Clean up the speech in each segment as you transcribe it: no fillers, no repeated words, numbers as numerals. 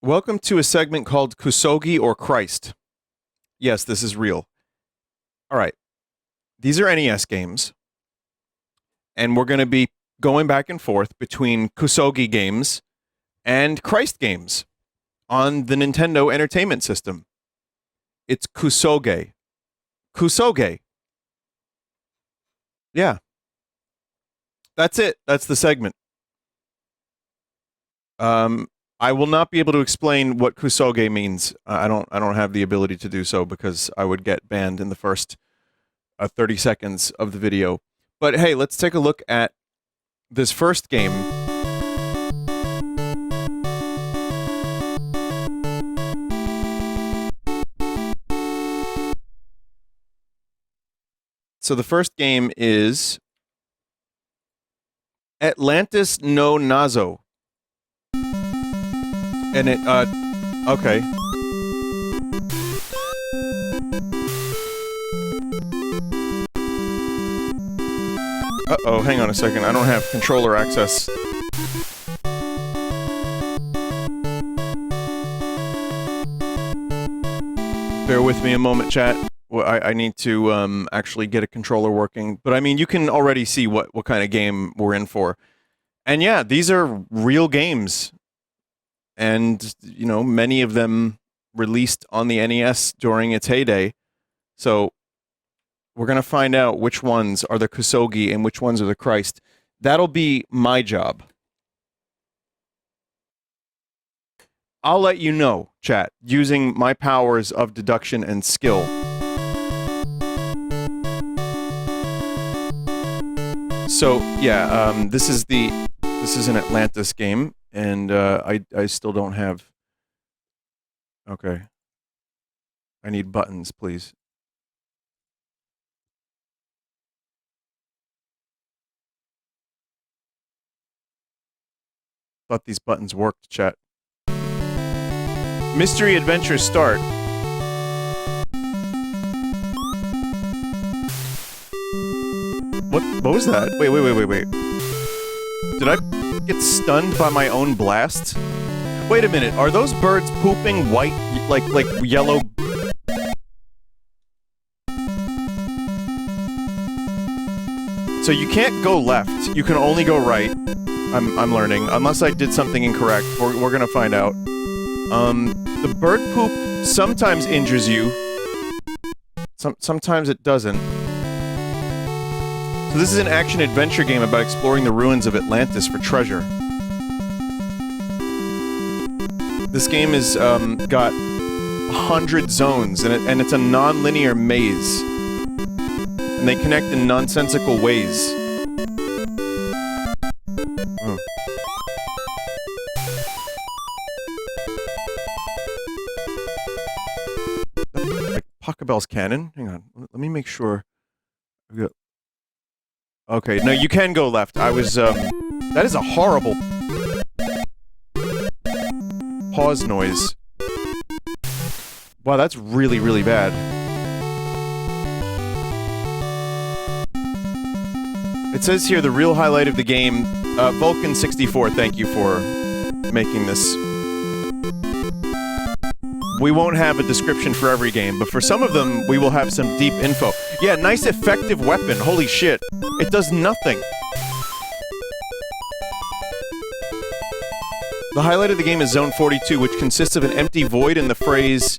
Welcome to a segment called Kusoge or Christ. Yes, this is real. All right. These are NES games. And we're going to be going back and forth between Kusoge games and Christ games on the Nintendo Entertainment System. It's Kusoge. Kusoge. Yeah. That's it. That's the segment. I will not be able to explain what Kusoge means. I don't have the ability to do so because I would get banned in the first 30 seconds of the video. But hey, let's take a look at this first game. So the first game is Atlantis no Nazo. And it, okay. Uh-oh, hang on a second. I don't have controller access. Bear with me a moment, chat. Well, I need to actually get a controller working. But I mean, you can already see what kind of game we're in for. And yeah, these are real games. And, you know, many of them released on the NES during its heyday. So we're going to find out which ones are the Kusoge and which ones are the Christ. That'll be my job. I'll let you know, chat, using my powers of deduction and skill. So, yeah, this is an Atlantis game. And I still don't have... Okay. I need buttons, please. Thought these buttons worked, chat. Mystery adventure start. What was that? Wait. Did I get stunned by my own blast? Wait a minute, are those birds pooping white, like yellow? So you can't go left, you can only go right. I'm learning, unless I did something incorrect. We're gonna find out. The bird poop sometimes injures you. Sometimes it doesn't. So this is an action-adventure game about exploring the ruins of Atlantis for treasure. This game has got 100 zones, and it's a non-linear maze. And they connect in nonsensical ways. Oh. Like Pachelbel's cannon? Hang on, let me make sure. I've got... Okay, no, you can go left. I was, that is a horrible pause noise. Wow, that's really, really bad. It says here, the real highlight of the game, Vulcan64, thank you for making this. We won't have a description for every game, but for some of them, we will have some deep info. Yeah, nice effective weapon, holy shit. It does nothing. The highlight of the game is Zone 42, which consists of an empty void in the phrase,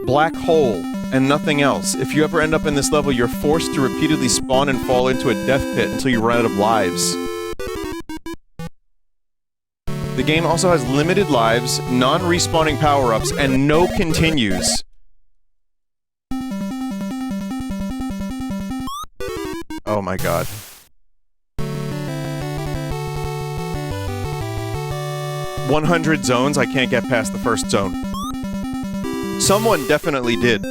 black hole, and nothing else. If you ever end up in this level, you're forced to repeatedly spawn and fall into a death pit until you run out of lives. The game also has limited lives, non-respawning power-ups, and no continues. Oh my god. "100 zones, I can't get past the first zone." Someone definitely did.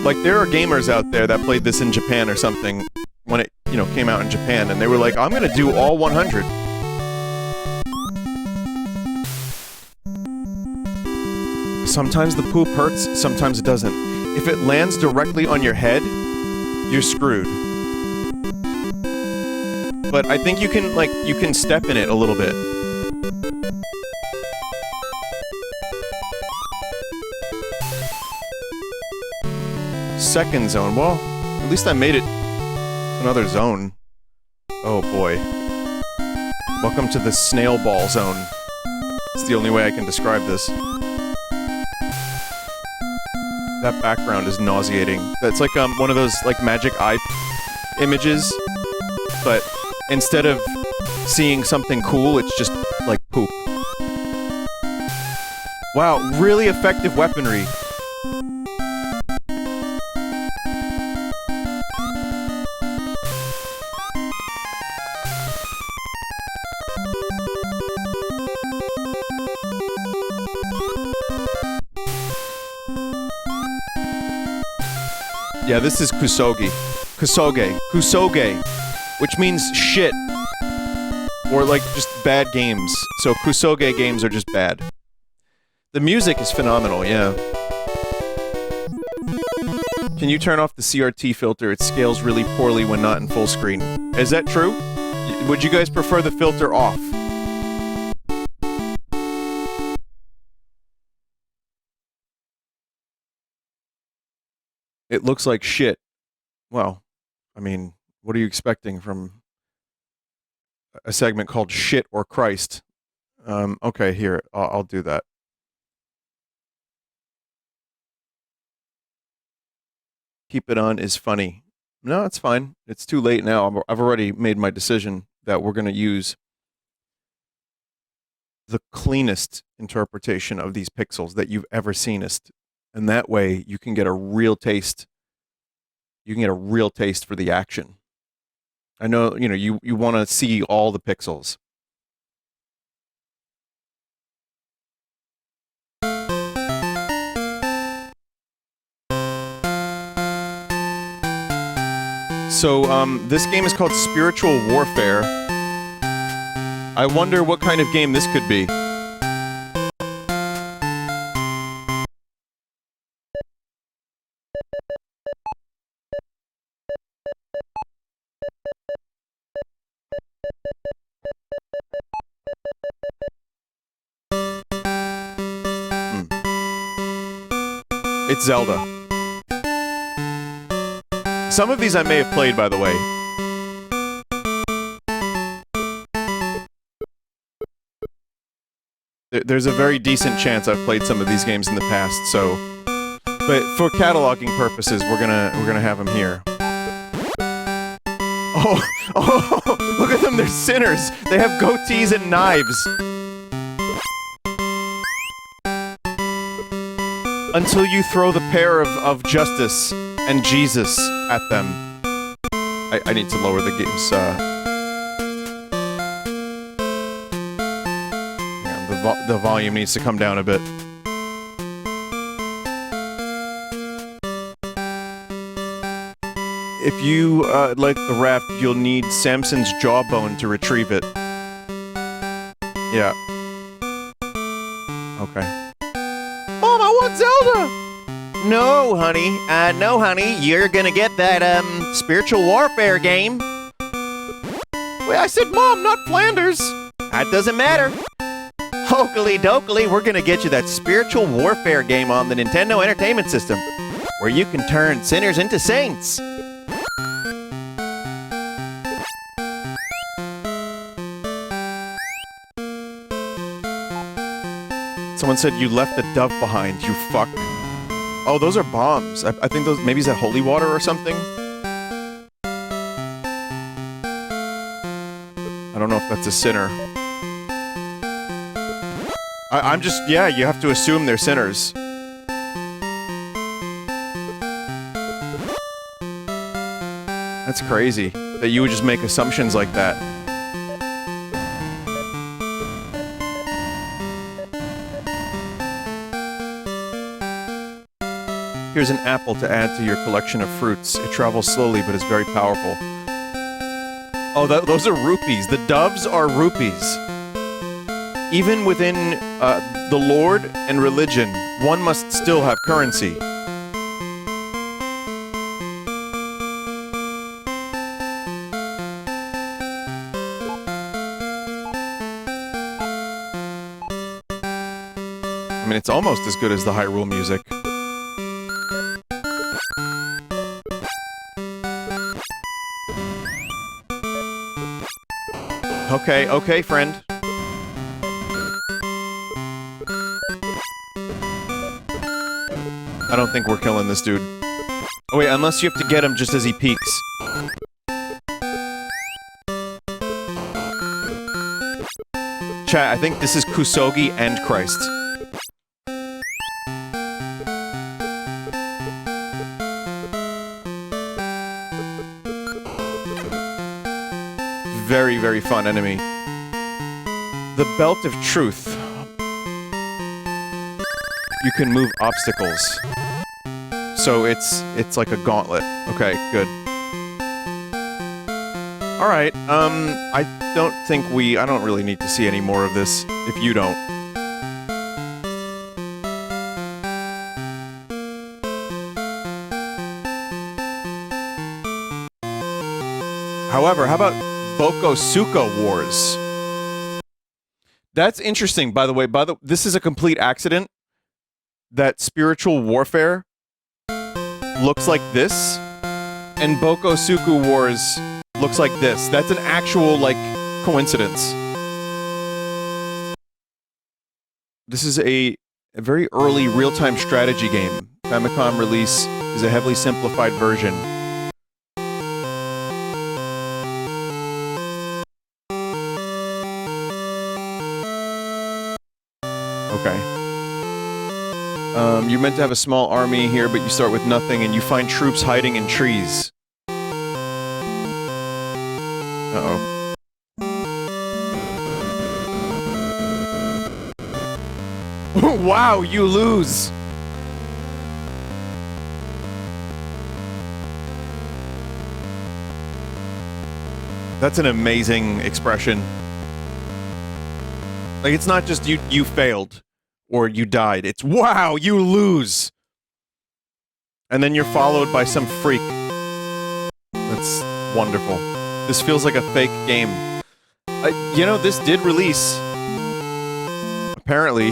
Like, there are gamers out there that played this in Japan or something when it, you know, came out in Japan, and they were like, I'm gonna do all 100. Sometimes the poop hurts, sometimes it doesn't. If it lands directly on your head, you're screwed. But I think you can, like, you can step in it a little bit. Second zone. Well, at least I made it to another zone. Oh boy. Welcome to the snail ball zone. It's the only way I can describe this. That background is nauseating. That's like one of those like magic eye images, but instead of seeing something cool, it's just like poop. Wow, really effective weaponry. Yeah, this is Kusoge. Kusoge, which means shit. Or like just bad games. So Kusoge games are just bad. The music is phenomenal, yeah. Can you turn off the CRT filter? It scales really poorly when not in full screen. Is that true? Would you guys prefer the filter off? It looks like shit. Well, I mean, what are you expecting from a segment called Shit or Christ? Okay, here, I'll do that. Keep it on is funny. No, it's fine. It's too late now. I've already made my decision that we're going to use the cleanest interpretation of these pixels that you've ever seenest. And that way you can get a real taste. You can get a real taste for the action. I know, you want to see all the pixels. So, this game is called Spiritual Warfare. I wonder what kind of game this could be. It's Zelda. Some of these I may have played, by the way. There's a very decent chance I've played some of these games in the past, so... But for cataloging purposes, we're gonna have them here. Oh, look at them, they're sinners! They have goatees and knives! Until you throw the pair of Justice and Jesus at them. I need to lower the game's, the volume needs to come down a bit. If you, like the raft, you'll need Samson's jawbone to retrieve it. Yeah. Okay. Mom, I want Zelda! No, honey, you're gonna get that, Spiritual Warfare game. Wait, I said Mom, not Flanders! That doesn't matter. Hokely dokely, we're gonna get you that Spiritual Warfare game on the Nintendo Entertainment System, where you can turn sinners into saints. Someone said you left a dove behind, you fuck. Oh, those are bombs. I think those... Maybe is that holy water or something? I don't know if that's a sinner. I'm just... Yeah, you have to assume they're sinners. That's crazy. That you would just make assumptions like that. Here's an apple to add to your collection of fruits. It travels slowly, but is very powerful. Oh, those are rupees. The doves are rupees. Even within the Lord and religion, one must still have currency. I mean, it's almost as good as the Hyrule music. Okay, okay, friend. I don't think we're killing this dude. Oh wait, unless you have to get him just as he peeks. Chat, I think this is Kusoge and Christ. Very, very fun enemy. The Belt of Truth. You can move obstacles. So it's like a gauntlet. Okay, good. Alright, I don't really need to see any more of this, if you don't. However, how about Bokosuka Wars? That's interesting, by the way. This is a complete accident. That spiritual warfare looks like this, and Bokosuka Wars looks like this. That's an actual, like, coincidence. This is a very early real-time strategy game. Famicom release is a heavily simplified version. Okay. You're meant to have a small army here, but you start with nothing, and you find troops hiding in trees. Uh-oh. Wow, you lose! That's an amazing expression. Like, it's not just you failed. Or you died. It's, wow, you lose! And then you're followed by some freak. That's wonderful. This feels like a fake game. You know, this did release. Apparently.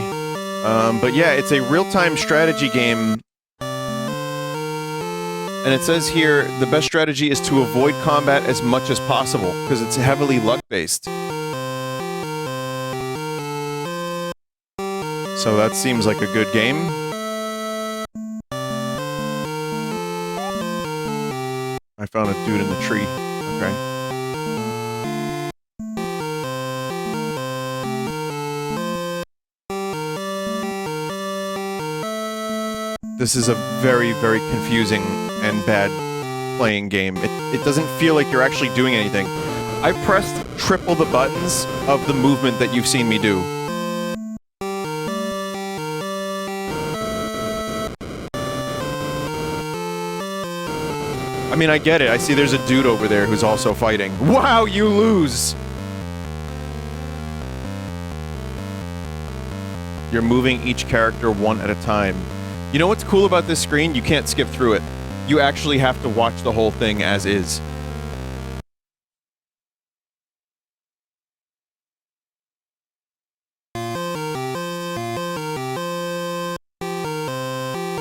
But yeah, it's a real-time strategy game. And it says here, the best strategy is to avoid combat as much as possible, because it's heavily luck-based. So that seems like a good game. I found a dude in the tree. Okay. This is a very, very confusing and bad playing game. It doesn't feel like you're actually doing anything. I pressed triple the buttons of the movement that you've seen me do. I mean, I get it. I see there's a dude over there who's also fighting. Wow, you lose! You're moving each character one at a time. You know what's cool about this screen? You can't skip through it. You actually have to watch the whole thing as is.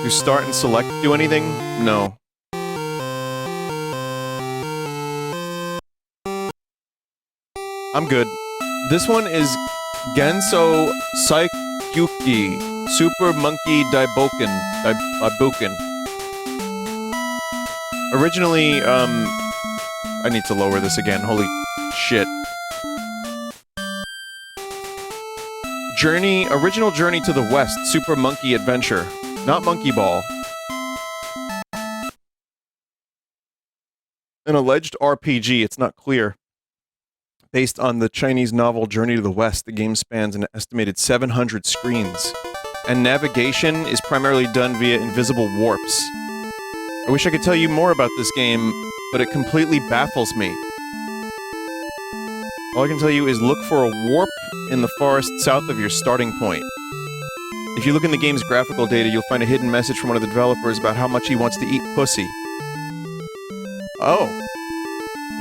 Do start and select do anything? No. I'm good. This one is Genso Saikyuki Super Monkey Daiboken. Originally, I need to lower this again. Holy shit. Original Journey to the West, Super Monkey Adventure. Not Monkey Ball. An alleged RPG, it's not clear. Based on the Chinese novel Journey to the West, the game spans an estimated 700 screens. And navigation is primarily done via invisible warps. I wish I could tell you more about this game, but it completely baffles me. All I can tell you is look for a warp in the forest south of your starting point. If you look in the game's graphical data, you'll find a hidden message from one of the developers about how much he wants to eat pussy. Oh.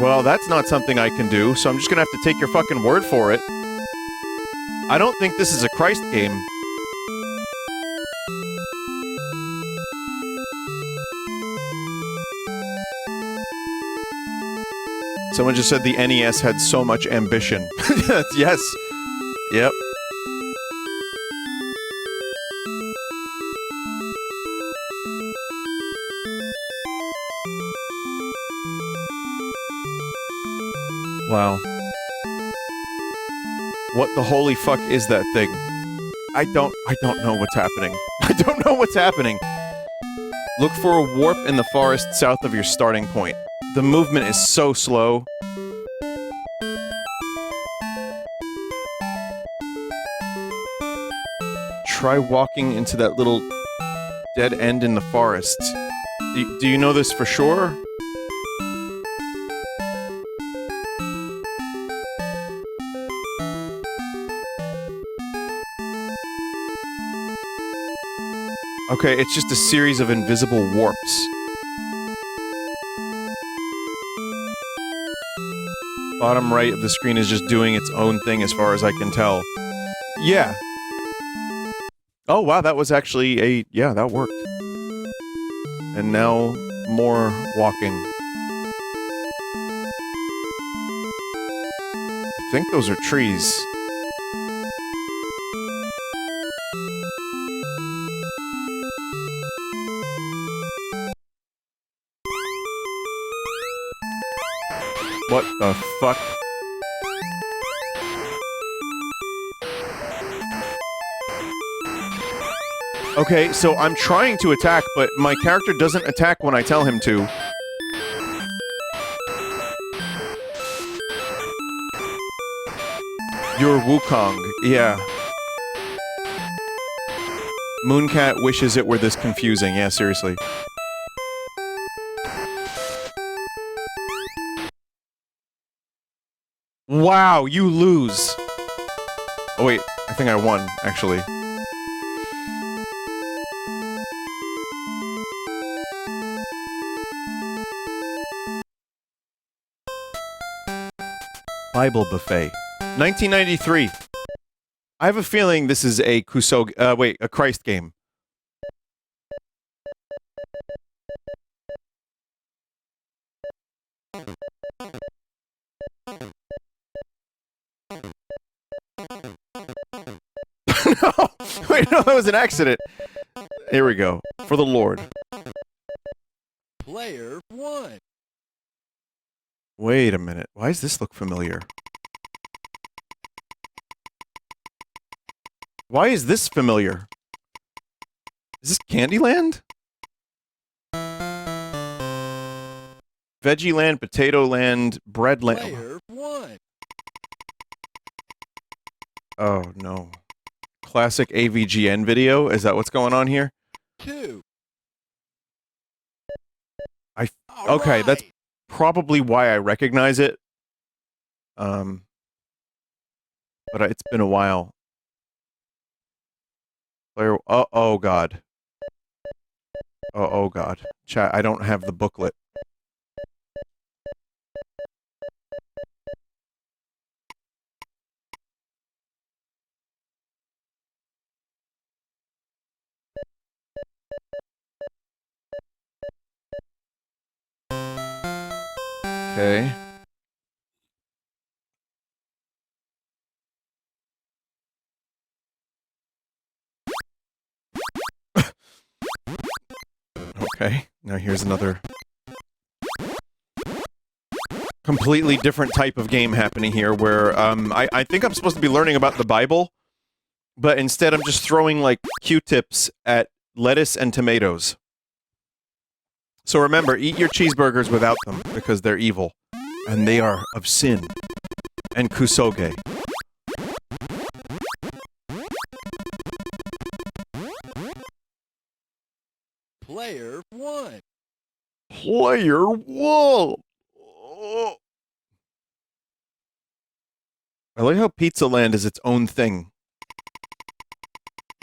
Well, that's not something I can do, so I'm just gonna have to take your fucking word for it. I don't think this is a Christ game. Someone just said the NES had so much ambition. Yes. Yep. Wow. What the holy fuck is that thing? I don't know what's happening. I don't know what's happening. Look for a warp in the forest south of your starting point. The movement is so slow. Try walking into that little dead end in the forest. Do you know this for sure? Okay, it's just a series of invisible warps. Bottom right of the screen is just doing its own thing as far as I can tell. Yeah. Oh wow, that was actually a... yeah, that worked. And now, more walking. I think those are trees. What the fuck? Okay, so I'm trying to attack, but my character doesn't attack when I tell him to. You're Wukong, yeah. Mooncat wishes it were this confusing, yeah, seriously. Wow, you lose! Oh wait, I think I won, actually. Bible Buffet. 1993. I have a feeling this is a Kusoge, wait, a Christ game. No! Wait, no, that was an accident. Here we go. For the Lord. Player 1. Wait a minute. Why does this look familiar? Why is this familiar? Is this Candyland? Veggie Land, Potato Land, Bread Land. Player 1. Oh no. Classic AVGN video? Is that what's going on here? 2. Okay, that's probably why I recognize it. But it's been a while. Player. Oh god. Oh god. Chat. I don't have the booklet. Okay. Okay, now here's another completely different type of game happening here where, I think I'm supposed to be learning about the Bible, but instead I'm just throwing, like, Q-tips at lettuce and tomatoes. So remember, eat your cheeseburgers without them, because they're evil. And they are of sin. And Kusoge. Player 1. Player 1! Oh. I like how Pizza Land is its own thing.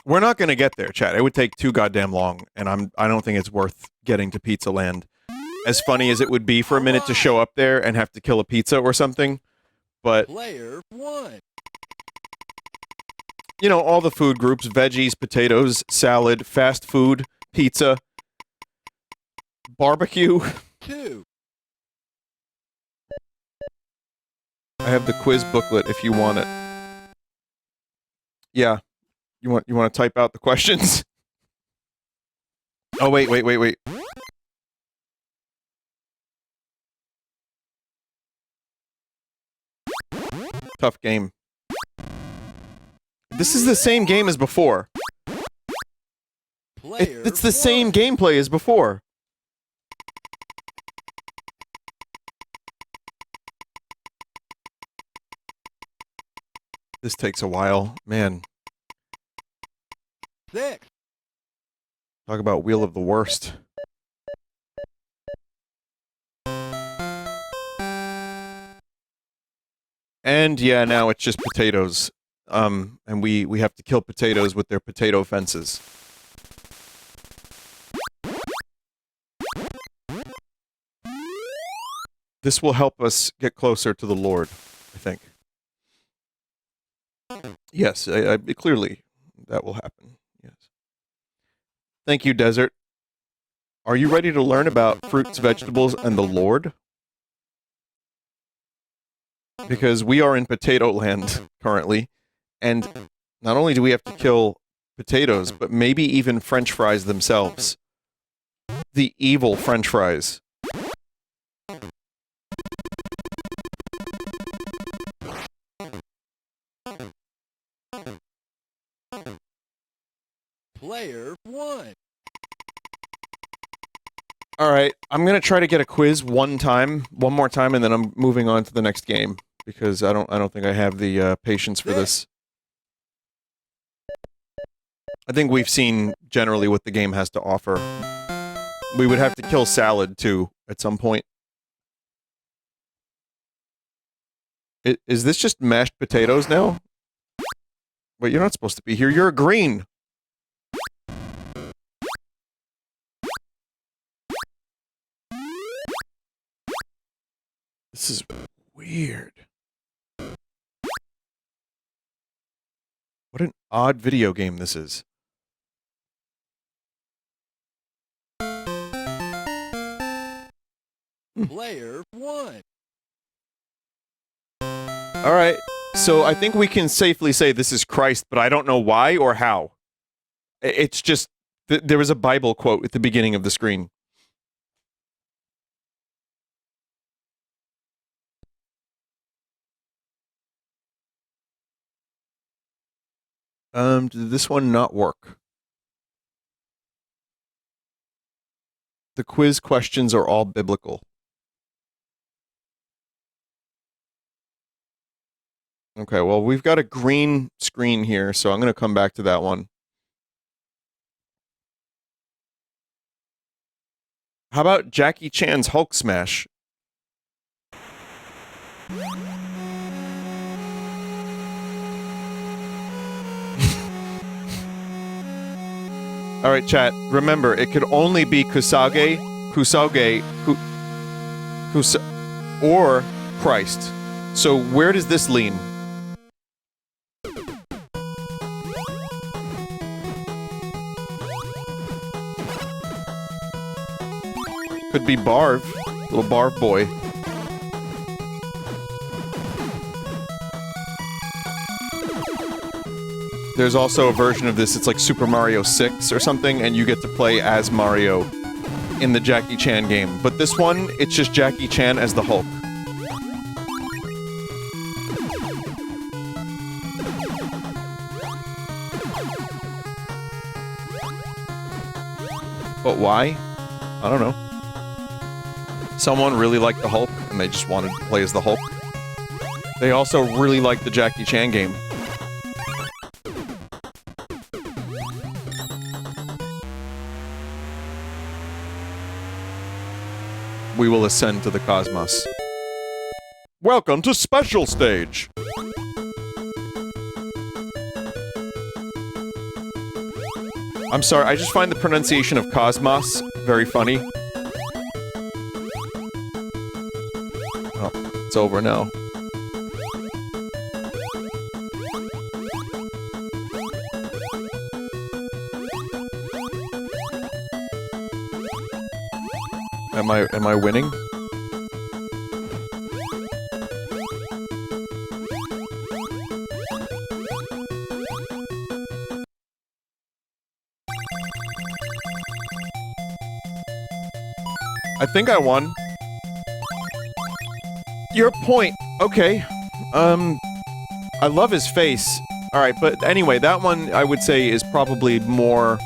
We're not gonna get there, chat. It would take too goddamn long, and I don't think it's worth getting to Pizza Land. As funny as it would be for a minute to show up there and have to kill a pizza or something, but... Player 1. You know, all the food groups, veggies, potatoes, salad, fast food, pizza, barbecue. 2. have the quiz booklet if you want it. Yeah. You want to type out the questions? Oh, wait. Tough game. This is the same game as before. It's the same gameplay as before. This takes a while. Man. 6. Talk about Wheel of the Worst. And yeah, now it's just potatoes. And we have to kill potatoes with their potato fences. This will help us get closer to the Lord, I think. Yes, clearly that will happen. Yes. Thank you, Desert. Are you ready to learn about fruits, vegetables, and the Lord? Because we are in potato land currently, and not only do we have to kill potatoes, but maybe even French fries themselves. The evil French fries. Player 1. Alright, I'm gonna try to get a quiz one more time, and then I'm moving on to the next game. Because I don't think I have the patience for this. I think we've seen generally what the game has to offer. We would have to kill Salad, too, at some point. Is this just mashed potatoes now? Wait, you're not supposed to be here. You're a green! This is weird. What an odd video game this is. Player 1. Alright, so I think we can safely say this is Christ, but I don't know why or how. It's just, there was a Bible quote at the beginning of the screen. Did this one not work? The quiz questions are all biblical. Okay, well, we've got a green screen here, so I'm going to come back to that one. How about Jackie Chan's Hulk Smash? Alright, chat, remember, it could only be Kusoge, or Christ. So where does this lean? Could be Barv, little Barv boy. There's also a version of this, it's like Super Mario 6 or something, and you get to play as Mario in the Jackie Chan game. But this one, it's just Jackie Chan as the Hulk. But why? I don't know. Someone really liked the Hulk, and they just wanted to play as the Hulk. They also really liked the Jackie Chan game. We will ascend to the cosmos. Welcome to Special Stage! I'm sorry, I just find the pronunciation of cosmos very funny. Oh, it's over now. Am I winning? I think I won. Your point. Okay. I love his face. Alright, but anyway, that one I would say is probably more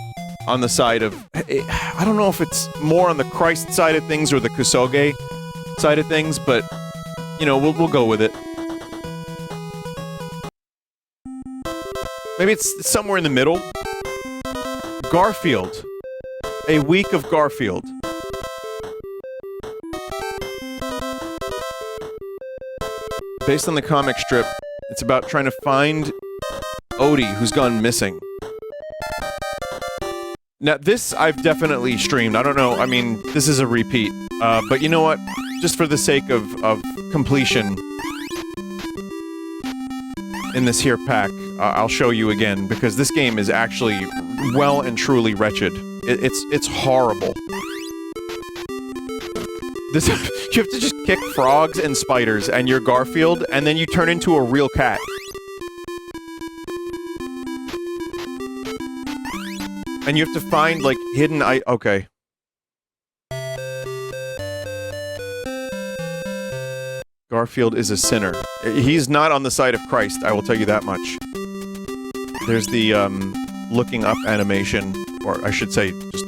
on the side of... I don't know if it's more on the Christ side of things or the Kusoge side of things, but, you know, we'll go with it. Maybe it's somewhere in the middle. Garfield. A week of Garfield. Based on the comic strip, it's about trying to find Odie, who's gone missing. Now, this I've definitely streamed. I don't know, I mean, this is a repeat. But you know what? Just for the sake of completion in this here pack, I'll show you again, because this game is actually well and truly wretched. It's horrible. This you have to just kick frogs and spiders, and you're Garfield, and then you turn into a real cat. And you have to find, like, hidden okay. Garfield is a sinner. He's not on the side of Christ, I will tell you that much. There's the, looking up animation, or I should say, just...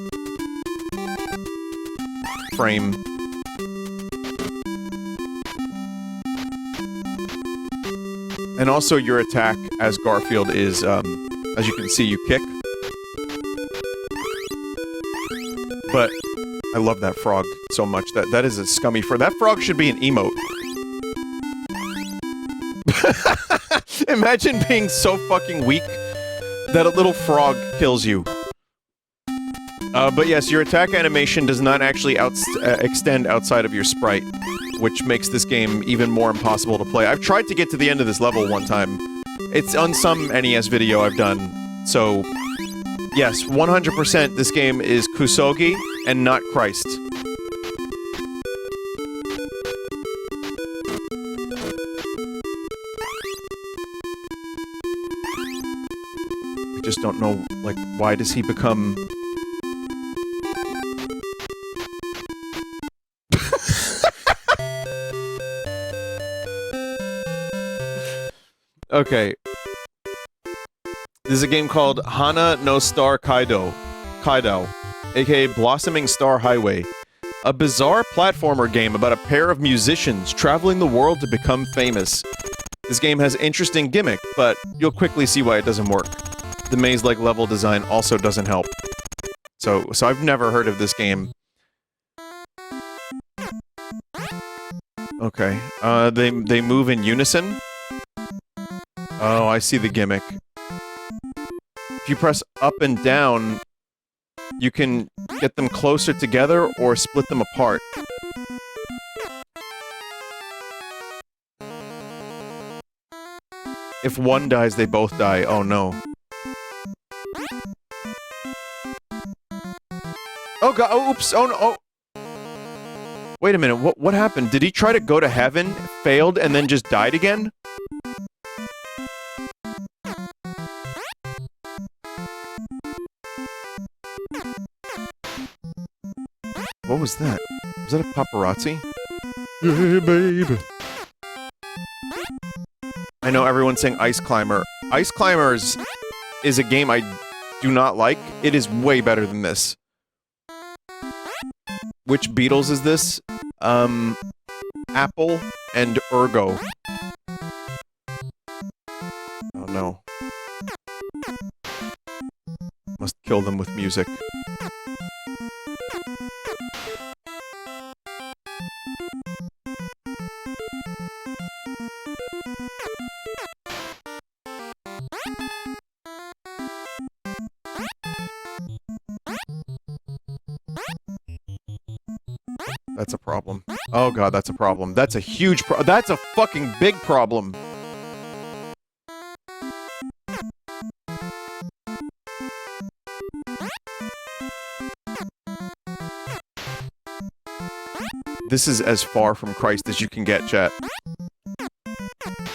frame. And also your attack as Garfield is, as you can see, you kick. But I love that frog so much. That is a scummy frog. That frog should be an emote. Imagine being so fucking weak that a little frog kills you. But yes, your attack animation does not actually extend outside of your sprite, which makes this game even more impossible to play. I've tried to get to the end of this level one time. It's on some NES video I've done, so... Yes, 100% this game is Kusoge and not Christ. I just don't know, like, why does he become... Okay. This is a game called Hana no Star Kaido, aka Blossoming Star Highway. A bizarre platformer game about a pair of musicians traveling the world to become famous. This game has interesting gimmick, but you'll quickly see why it doesn't work. The maze-like level design also doesn't help. So I've never heard of this game. Okay, they move in unison? Oh, I see the gimmick. If you press up and down, you can get them closer together or split them apart. If one dies, they both die. Oh no. Oh god, oh oops, oh no, oh. Wait a minute, what happened? Did he try to go to heaven, failed, and then just died again? What was that? Was that a paparazzi? Yeah, baby. I know everyone's saying Ice Climber. Ice Climbers is a game I do not like. It is way better than this. Which Beatles is this? Apple and Ergo. Oh no. Must kill them with music. That's a problem. Oh god, that's a problem. That's a huge that's a fucking big problem. This is as far from Christ as you can get, chat.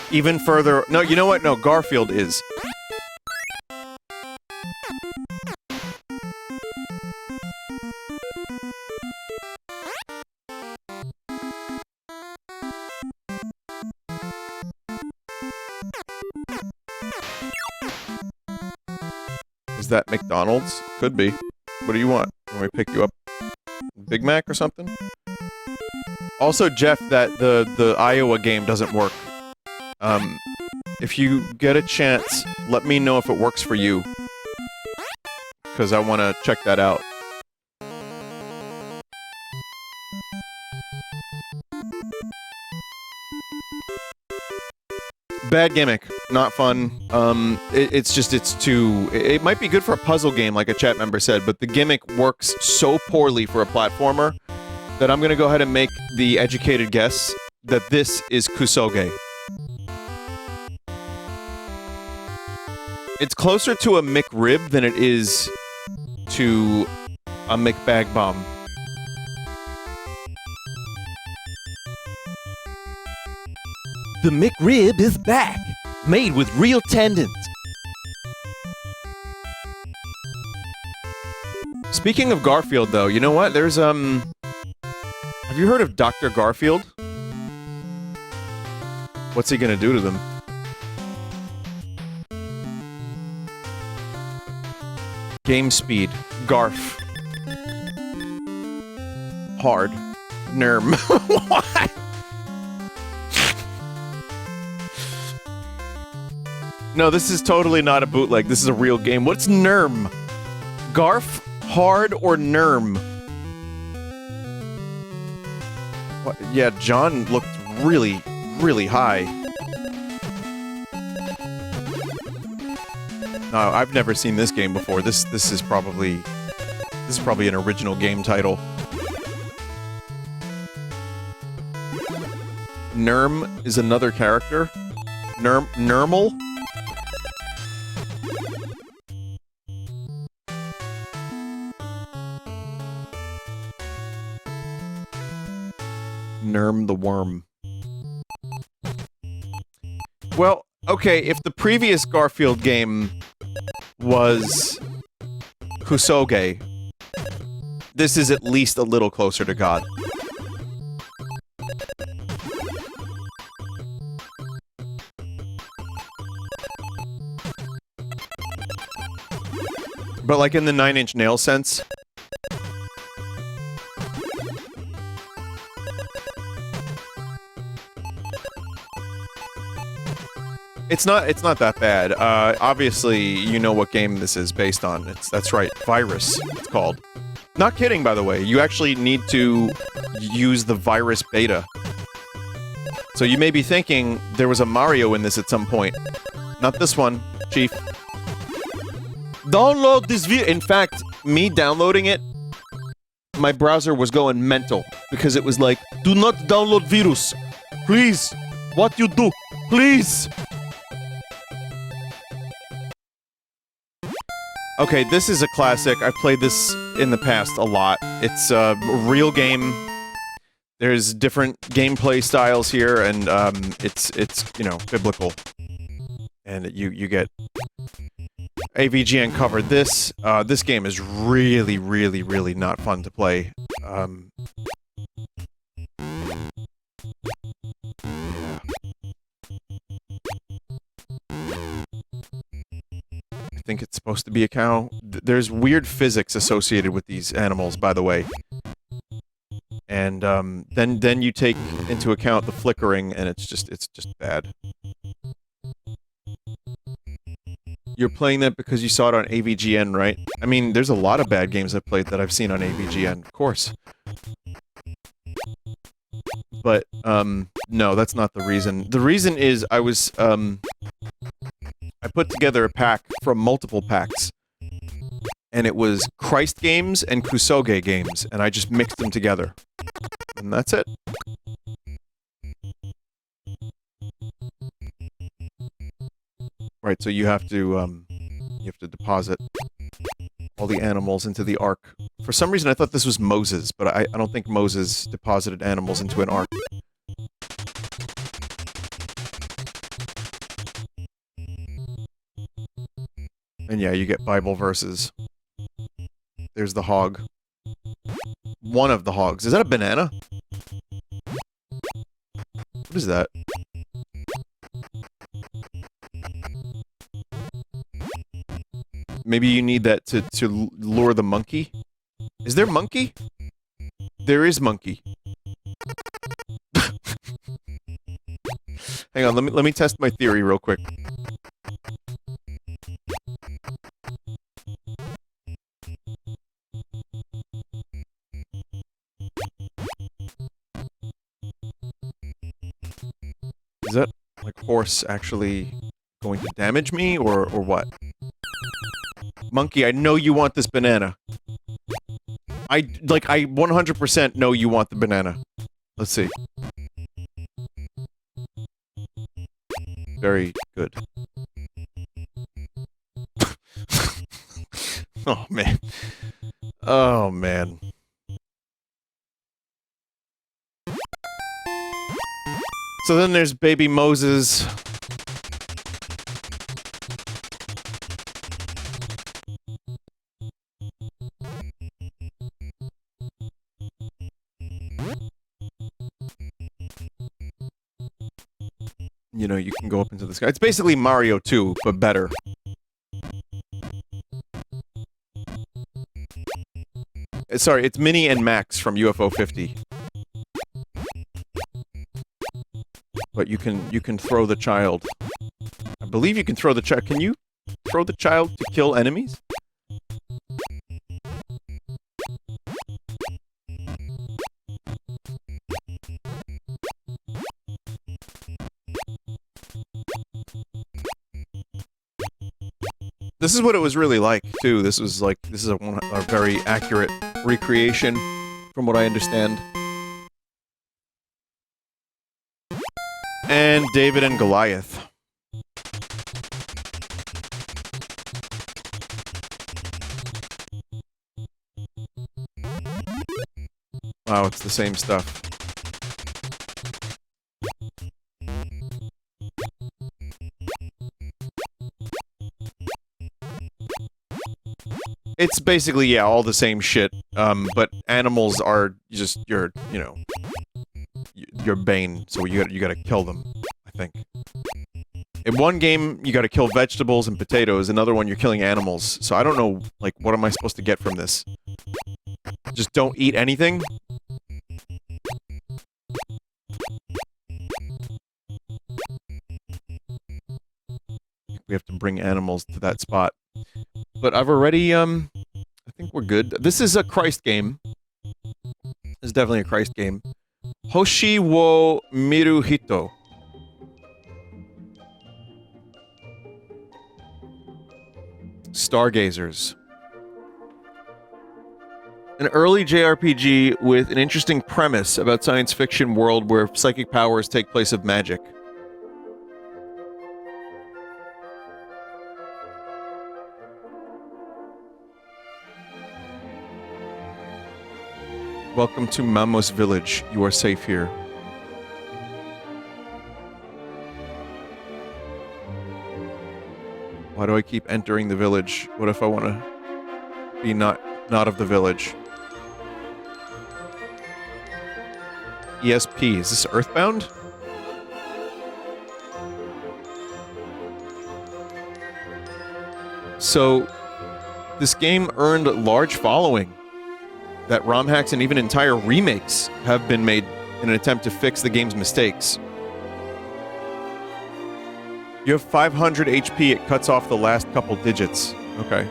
Even further... No, you know what? No, Garfield is. that McDonald's? Could be. What do you want? Can we pick you up? Big Mac or something? Also, Jeff, that the Iowa game doesn't work. If you get a chance, let me know if it works for you. Because I want to check that out. Bad gimmick. Not fun. It's too... It might be good for a puzzle game, like a chat member said, but the gimmick works so poorly for a platformer that I'm gonna go ahead and make the educated guess that this is Kusoge. It's closer to a McRib than it is to a McBag Bomb. The McRib is back, made with real tendons. Speaking of Garfield, though, you know what? There's, have you heard of Dr. Garfield? What's he gonna do to them? Game speed. Garf. Hard. Nerm. What? No, this is totally not a bootleg. This is a real game. What's Nerm? Garf, hard, or Nerm? What? Yeah, John looked really, really high. No, I've never seen this game before. This is probably an original game title. Nerm is another character. Nermal? Nerm the Worm. Well, okay, if the previous Garfield game was Kusoge, this is at least a little closer to God. But like in the 9 Inch Nail sense. It's not that bad. Obviously, you know what game this is based on. That's right, Virus, it's called. Not kidding, by the way. You actually need to use the Virus beta. So you may be thinking there was a Mario in this at some point. Not this one, Chief. Download this video. In fact, me downloading it, my browser was going mental because it was like, do not download virus. Please. What you do? Please. Okay, this is a classic. I've played this in the past a lot. It's a real game. There's different gameplay styles here, and it's you know, biblical. And you get AVGN covered this. This game is really, really, really not fun to play. I think it's supposed to be a cow. There's weird physics associated with these animals, by the way. And then you take into account the flickering, and it's just bad. You're playing that because you saw it on AVGN, right? I mean, there's a lot of bad games I've played that I've seen on AVGN, of course. But, no, that's not the reason. The reason is I was, I put together a pack from multiple packs. And it was Christ games and Kusoge games, and I just mixed them together. And that's it. Right, so you have to deposit all the animals into the ark. For some reason I thought this was Moses, but I don't think Moses deposited animals into an ark. And yeah, you get Bible verses. There's the hog. One of the hogs. Is that a banana? What is that? Maybe you need that to lure the monkey? Is there monkey? There is monkey. Hang on, let me test my theory real quick. Is that, like, horse actually going to damage me, or what? Monkey, I know you want this banana. I 100% know you want the banana. Let's see. Very good. Oh, man. Oh, man. So then there's baby Moses. You know, you can go up into the sky. It's basically Mario 2, but better. Sorry, it's Minnie and Max from UFO 50. But you can throw the child. I believe you can throw the child. Can you throw the child to kill enemies? This is what it was really like, too. This is a very accurate recreation, from what I understand. And David and Goliath. Wow, it's the same stuff. It's basically, yeah, all the same shit, but animals are just your bane, so you gotta kill them, I think. In one game, you gotta kill vegetables and potatoes, another one you're killing animals, so I don't know, like, what am I supposed to get from this? Just don't eat anything? We have to bring animals to that spot. But I've already, I think we're good. This is a Christ game. This is definitely a Christ game. Hoshi wo Miru Hito. Stargazers. An early JRPG with an interesting premise about science fiction world where psychic powers take place of magic. Welcome to Mamos Village. You are safe here. Why do I keep entering the village? What if I want to be not of the village? ESP. Is this Earthbound? So, this game earned a large following. That ROM hacks and even entire remakes have been made in an attempt to fix the game's mistakes. You have 500 HP, it cuts off the last couple digits. Okay.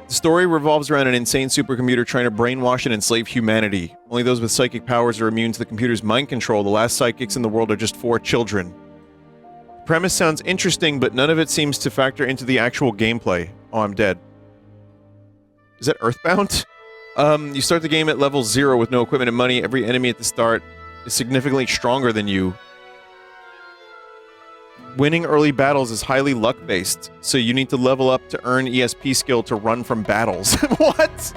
The story revolves around an insane supercomputer trying to brainwash and enslave humanity. Only those with psychic powers are immune to the computer's mind control. The last psychics in the world are just 4 children. The premise sounds interesting, but none of it seems to factor into the actual gameplay. Oh, I'm dead. Is that Earthbound? You start the game at level 0 with no equipment and money. Every enemy at the start is significantly stronger than you. Winning early battles is highly luck-based, so you need to level up to earn ESP skill to run from battles. What?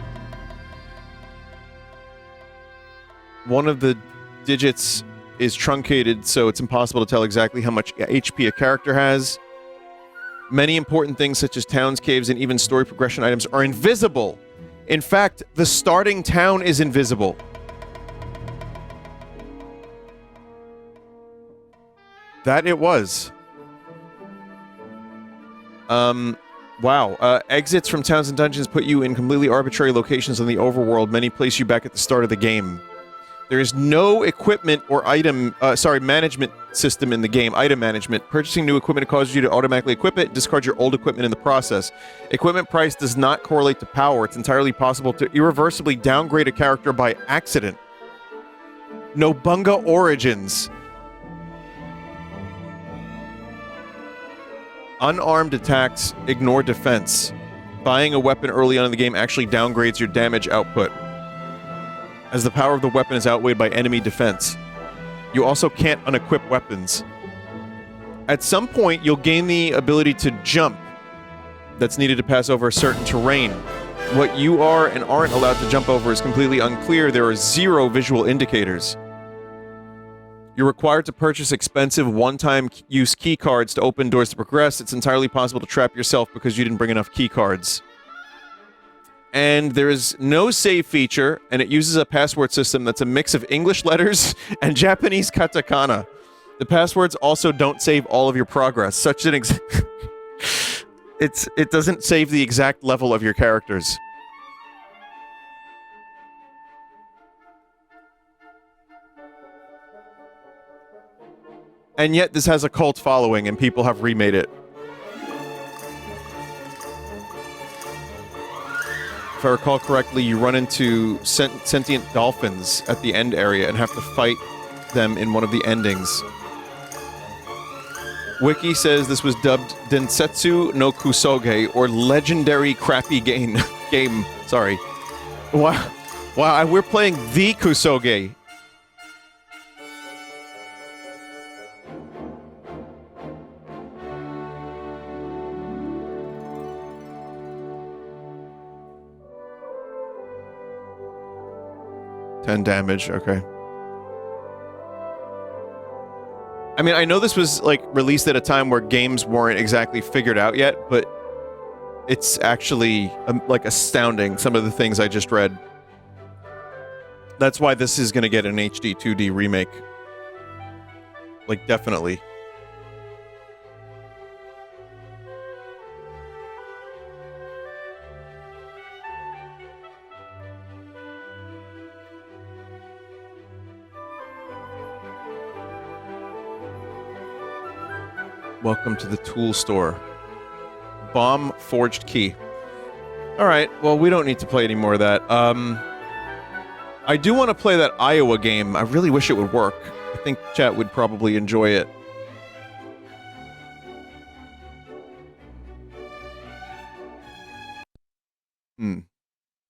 One of the digits is truncated, so it's impossible to tell exactly how much HP a character has. Many important things such as towns, caves, and even story progression items are invisible. In fact, the starting town is invisible. That it was. Wow. Exits from towns and dungeons put you in completely arbitrary locations on the overworld. Many place you back at the start of the game. There is no equipment or management system in the game. Item management. Purchasing new equipment causes you to automatically equip it, discard your old equipment in the process. Equipment price does not correlate to power. It's entirely possible to irreversibly downgrade a character by accident. Nobunga Origins. Unarmed attacks ignore defense. Buying a weapon early on in the game actually downgrades your damage output, as the power of the weapon is outweighed by enemy defense. You also can't unequip weapons. At some point, you'll gain the ability to jump that's needed to pass over a certain terrain. What you are and aren't allowed to jump over is completely unclear. There are 0 visual indicators. You're required to purchase expensive one-time use key cards to open doors to progress. It's entirely possible to trap yourself because you didn't bring enough key cards. And there is no save feature, and it uses a password system that's a mix of English letters and Japanese katakana. The passwords also don't save all of your progress. Such an it doesn't save the exact level of your characters. And yet this has a cult following and people have remade it. If I recall correctly, you run into sentient dolphins at the end area and have to fight them in one of the endings. Wiki says this was dubbed Densetsu no Kusoge, or Legendary Crappy Game. Sorry. Wow. Wow, we're playing the Kusoge. Damage, okay. I mean, I know this was, like, released at a time where games weren't exactly figured out yet, but it's actually, like, astounding, some of the things I just read. That's why this is gonna get an HD 2D remake. Like, definitely. Welcome to the tool store. Bomb forged key. Alright, well, we don't need to play any more of that. I do want to play that Iowa game. I really wish it would work. I think chat would probably enjoy it.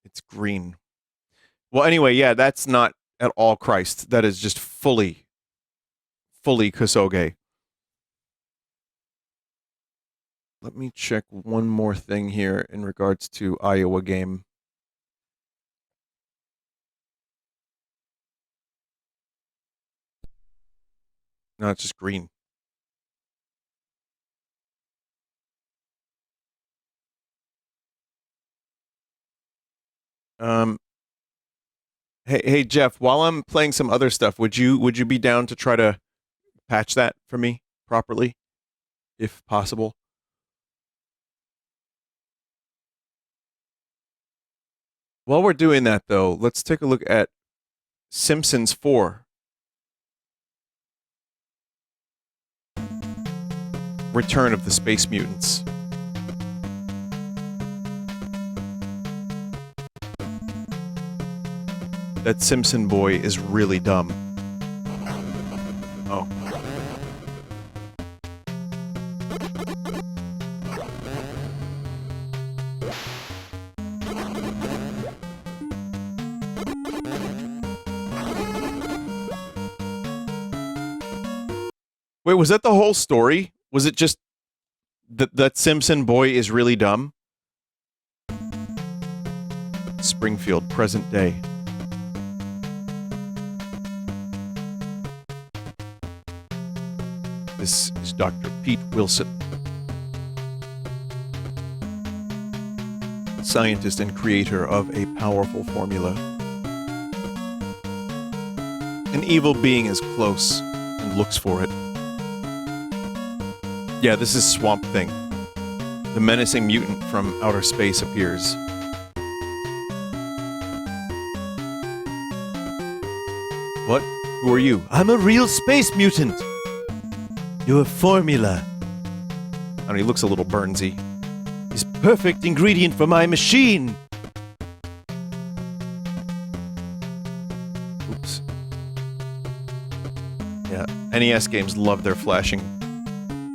It's green. Well, anyway, yeah, that's not at all Christ. That is just fully Kusoge. Let me check one more thing here in regards to Iowa game. No, it's just green. Hey Jeff, while I'm playing some other stuff, would you be down to try to patch that for me properly, if possible? While we're doing that, though, let's take a look at Simpsons 4. Return of the Space Mutants. That Simpson boy is really dumb. Oh. Wait, was that the whole story? Was it just that Simpson boy is really dumb? Springfield, present day. This is Dr. Pete Wilson, scientist and creator of a powerful formula. An evil being is close and looks for it. Yeah, this is Swamp Thing. The menacing mutant from outer space appears. What? Who are you? I'm a real space mutant. Your formula. I mean, he looks a little Burnsy. Is perfect ingredient for my machine. Oops. Yeah, NES games love their flashing.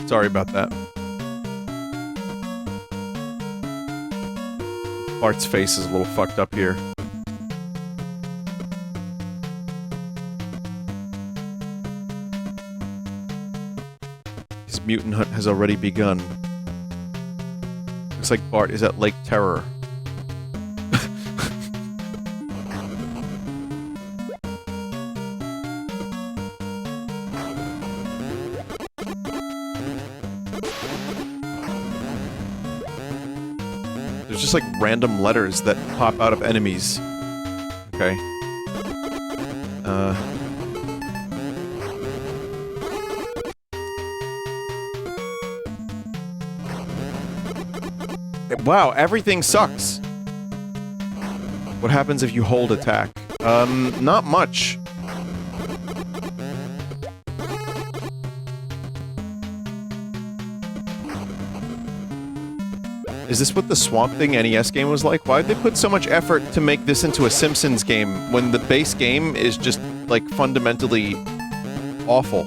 Sorry about that. Bart's face is a little fucked up here. His mutant hunt has already begun. Looks like Bart is at Lake Terror. There's just like random letters that pop out of enemies. Okay. Wow, everything sucks. What happens if you hold attack? Not much. Is this what the Swamp Thing NES game was like? Why did they put so much effort to make this into a Simpsons game when the base game is just, like, fundamentally awful?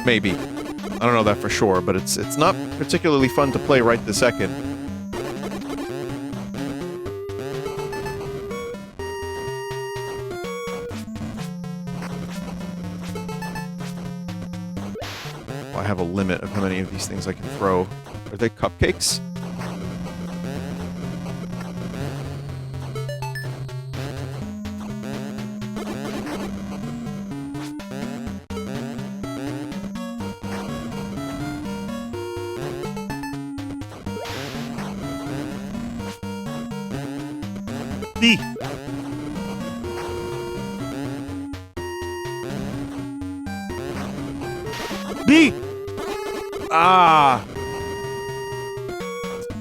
Maybe. I don't know that for sure, but it's not particularly fun to play right this second. Well, I have a limit of how many of these things I can throw. Are they cupcakes? B. B. Ah.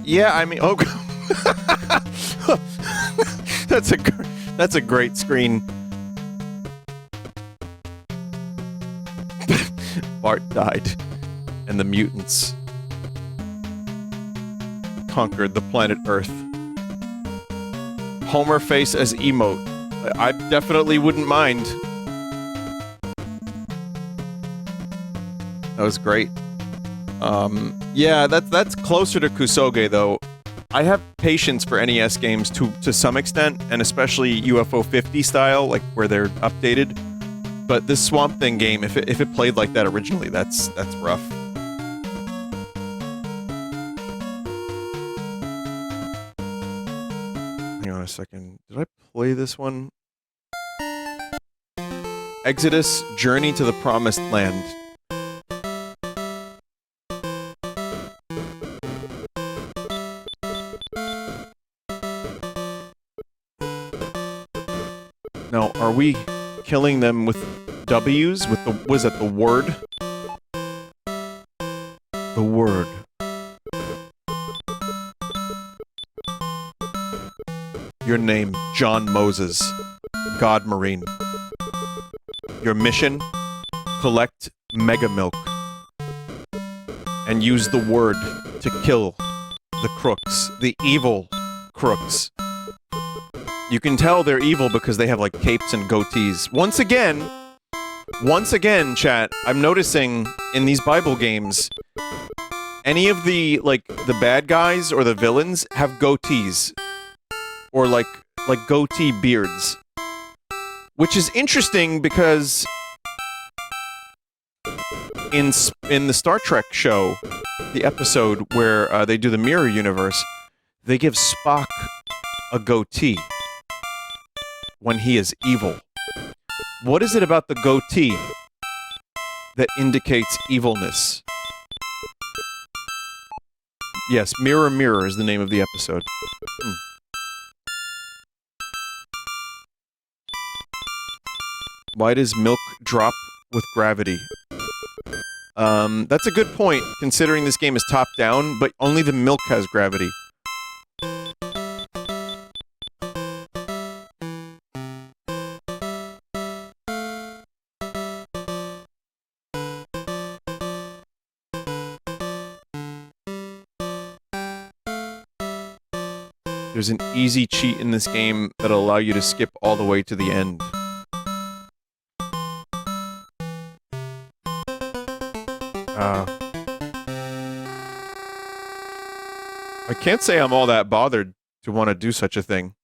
Yeah, I mean, oh, that's a great screen. Bart died, and the mutants conquered the planet Earth. Homer face as emote. I definitely wouldn't mind. That was great. Yeah, that's closer to Kusoge, though. I have patience for NES games to some extent, and especially UFO 50 style, like where they're updated. But this Swamp Thing game, if it played like that originally, that's rough. Hang on a second. Did I play this one? Exodus: Journey to the Promised Land. Now, are we killing them with W's? With the, was that the word? The word. Your name, John Moses. God Marine. Your mission? Collect Mega Milk. And use the word to kill the crooks. The evil crooks. You can tell they're evil because they have, like, capes and goatees. Once again, chat, I'm noticing in these Bible games, any of the, like, the bad guys or the villains have goatees. Or, like goatee beards. Which is interesting because in the Star Trek show, the episode where they do the Mirror Universe, they give Spock a goatee when he is evil. What is it about the goatee that indicates evilness? Yes, Mirror Mirror is the name of the episode. Why does milk drop with gravity? That's a good point, considering this game is top-down, but only the milk has gravity. There's an easy cheat in this game that'll allow you to skip all the way to the end. I can't say I'm all that bothered to want to do such a thing.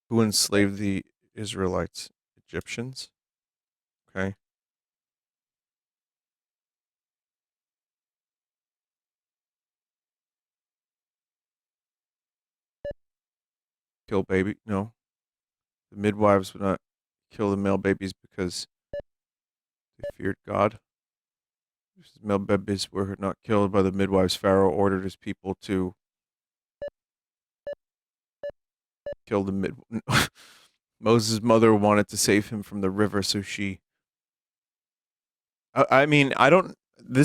Who enslaved the Israelites? Egyptians? Okay. Kill baby? No. The midwives would not kill the male babies because they feared God. Male babies were not killed by the midwives. Pharaoh ordered his people to kill the mid. Moses' mother wanted to save him from the river, so she. I mean, I don't.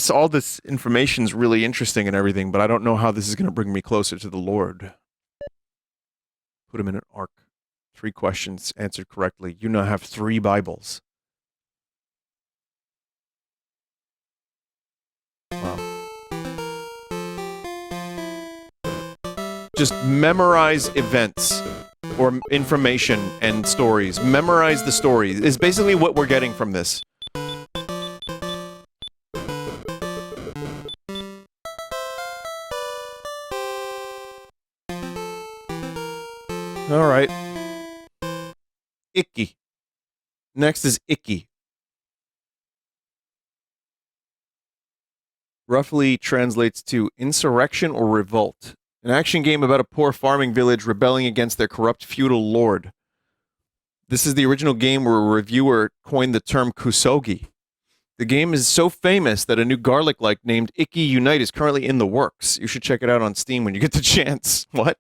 All this information's really interesting and everything, but I don't know how this is going to bring me closer to the Lord. Put him in an ark. 3 questions answered correctly. You now have 3 Bibles. Wow. Just memorize events or information and stories. Memorize the stories is basically what we're getting from this. All right. Icky. Next is Icky. Roughly translates to insurrection or revolt. An action game about a poor farming village rebelling against their corrupt feudal lord. This is the original game where a reviewer coined the term Kusoge. The game is so famous that a new garlic-like named Icky Unite is currently in the works. You should check it out on Steam when you get the chance. What?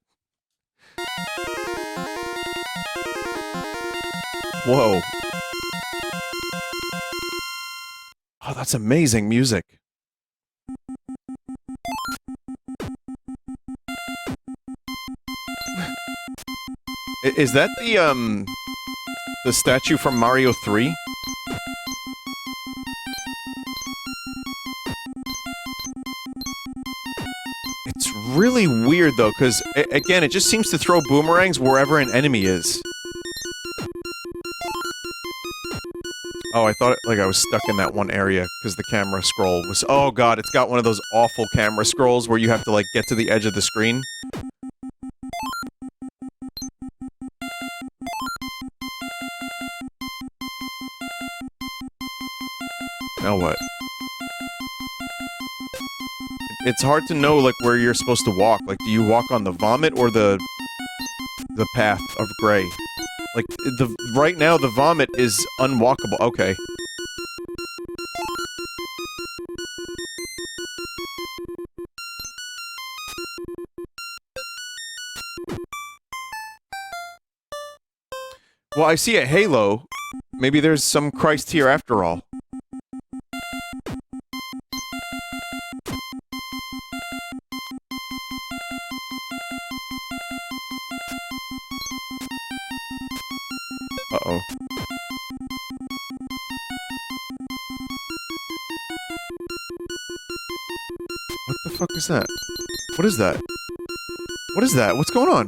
Whoa. Oh, that's amazing music. Is that the statue from Mario 3? It's really weird though, because again, it just seems to throw boomerangs wherever an enemy is. Oh, I thought like I was stuck in that one area because the camera scroll was. Oh god, it's got one of those awful camera scrolls where you have to like get to the edge of the screen. Now what? It's hard to know like where you're supposed to walk. Like, do you walk on the vomit or the path of gray? Like, right now, the vomit is unwalkable. Okay. Well, I see a halo. Maybe there's some Christ here after all. Uh-oh. What the fuck is that? What is that? What is that? What's going on?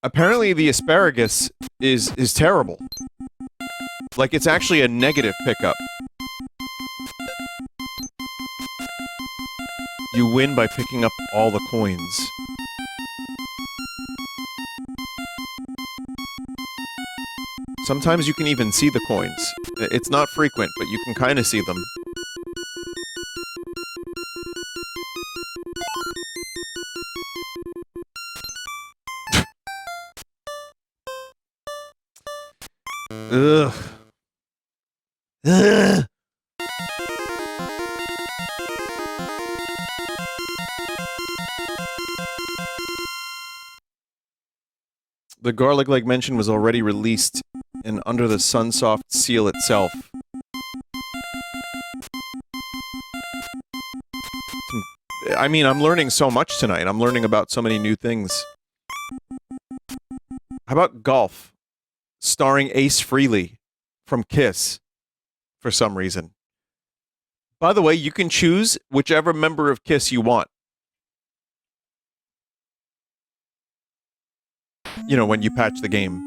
Apparently the asparagus is terrible. Like, it's actually a negative pickup. You win by picking up all the coins. Sometimes you can even see the coins. It's not frequent, but you can kind of see them. Ugh. Ugh. The garlic, like mentioned, was already released and under the Sunsoft seal itself. I mean, I'm learning so much tonight. I'm learning about so many new things. How about Golf? Starring Ace Frehley from Kiss, for some reason. By the way, you can choose whichever member of Kiss you want. You know, when you patch the game.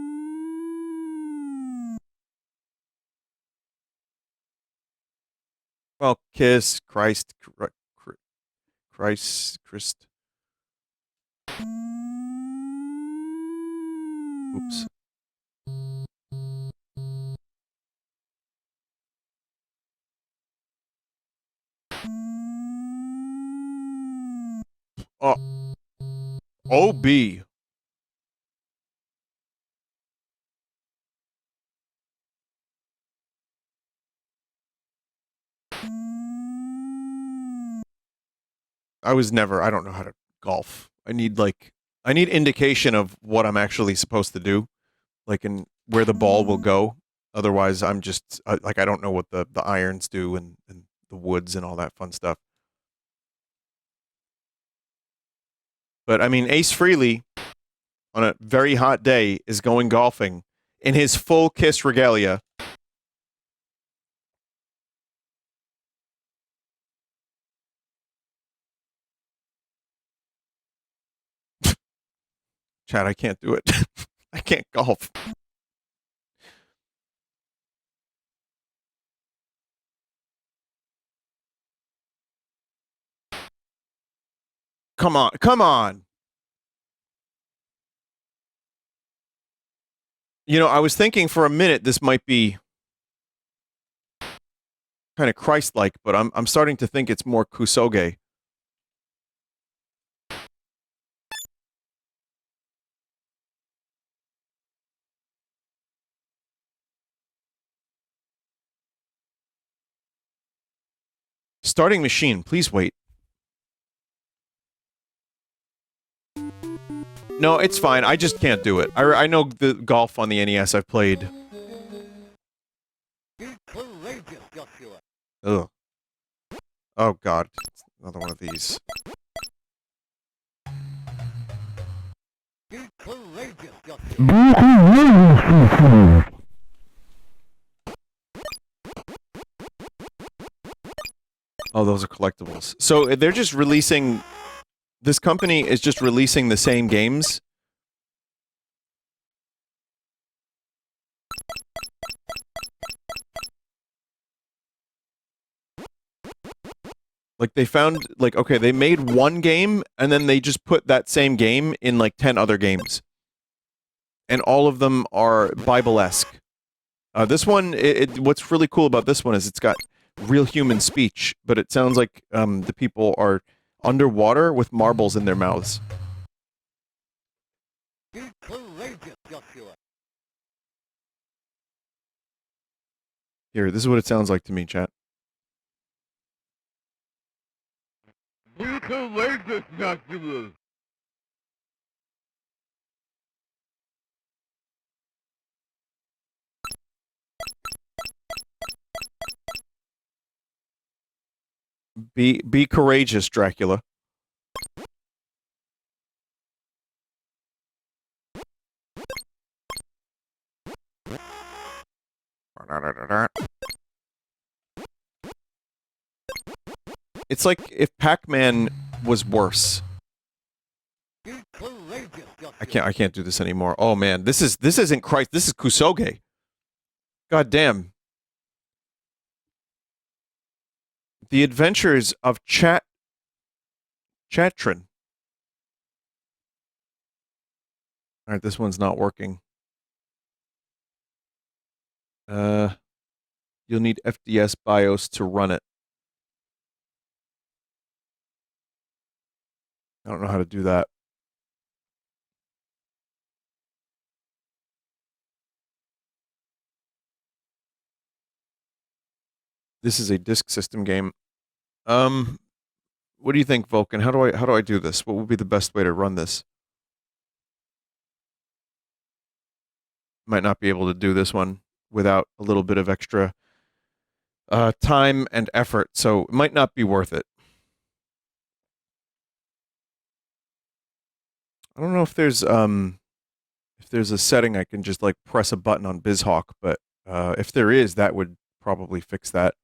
Well, Kiss, Christ. Oops. Oh. OB. I don't know how to golf. I need indication of what I'm actually supposed to do, like in where the ball will go. Otherwise, I'm just, I don't know what the irons do and the woods and all that fun stuff. But I mean, Ace Frehley, on a very hot day, is going golfing in his full Kiss regalia. Chad, I can't do it. I can't golf. Come on, come on. You know, I was thinking for a minute this might be kind of Christ-like, but I'm starting to think it's more Kusoge. Starting machine, please wait. No, it's fine. I just can't do it. I know the golf on the NES I've played. Ugh. Oh god. It's another one of these. Oh, those are collectibles. So they're just releasing... This company is just releasing the same games. Like, they found... Like, okay, they made one game, and then they just put that same game in, like, 10 other games. And all of them are Bible-esque. This one, what's really cool about this one is it's got real human speech, but it sounds like the people are underwater with marbles in their mouths. Here, this is what it sounds like to me, chat. Be courageous, Joshua. Be courageous, Dracula. It's like if Pac-Man was worse. I can't do this anymore. Oh man, this isn't Christ. This is Kusoge. God damn. The Adventures of Chatrin. All right, this one's not working. You'll need FDS BIOS to run it. I don't know how to do that. This is a disk system game. What do you think, Vulcan? How do I do this? What would be the best way to run this? might not be able to do this one without a little bit of extra time and effort, so it might not be worth it. I don't know if there's a setting I can just like press a button on BizHawk, but if there is, that would probably fix that.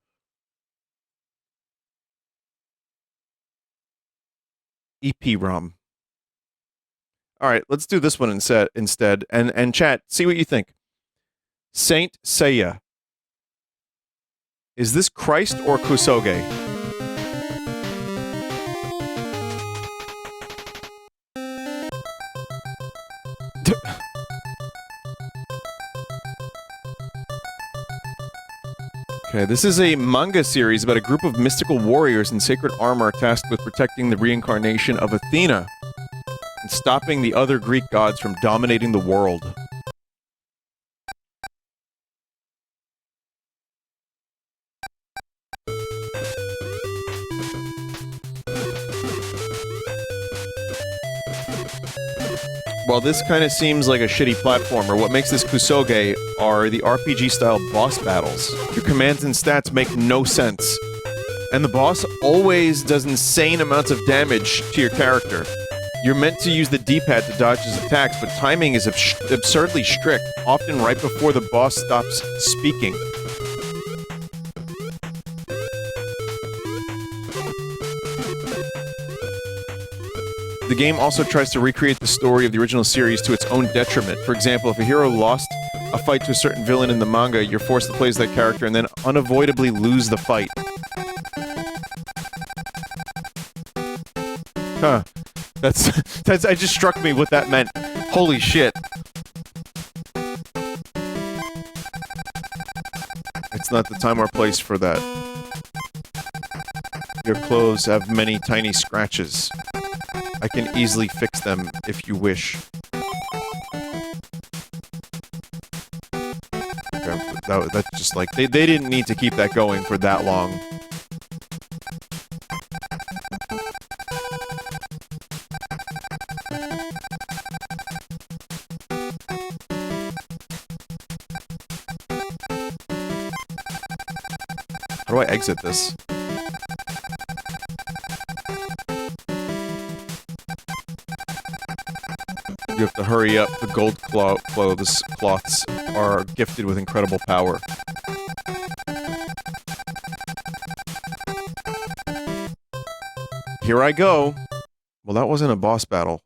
EPROM. All right, let's do this one instead. And chat, see what you think. Saint Seiya. Is this Christ or Kusoge? Okay, this is a manga series about a group of mystical warriors in sacred armor tasked with protecting the reincarnation of Athena and stopping the other Greek gods from dominating the world. While this kind of seems like a shitty platformer, what makes this Kusoge are the RPG-style boss battles. Your commands and stats make no sense, and the boss always does insane amounts of damage to your character. You're meant to use the D-pad to dodge his attacks, but timing is absurdly strict, often right before the boss stops speaking. The game also tries to recreate the story of the original series to its own detriment. For example, if a hero lost a fight to a certain villain in the manga, you're forced to play as that character and then unavoidably lose the fight. Huh. That's it just struck me what that meant. Holy shit. It's not the time or place for that. Your clothes have many tiny scratches. I can easily fix them if you wish. Okay, that's just like... They didn't need to keep that going for that long. How do I exit this? You have to hurry up. The gold cloths are gifted with incredible power. Here I go. Well, that wasn't a boss battle.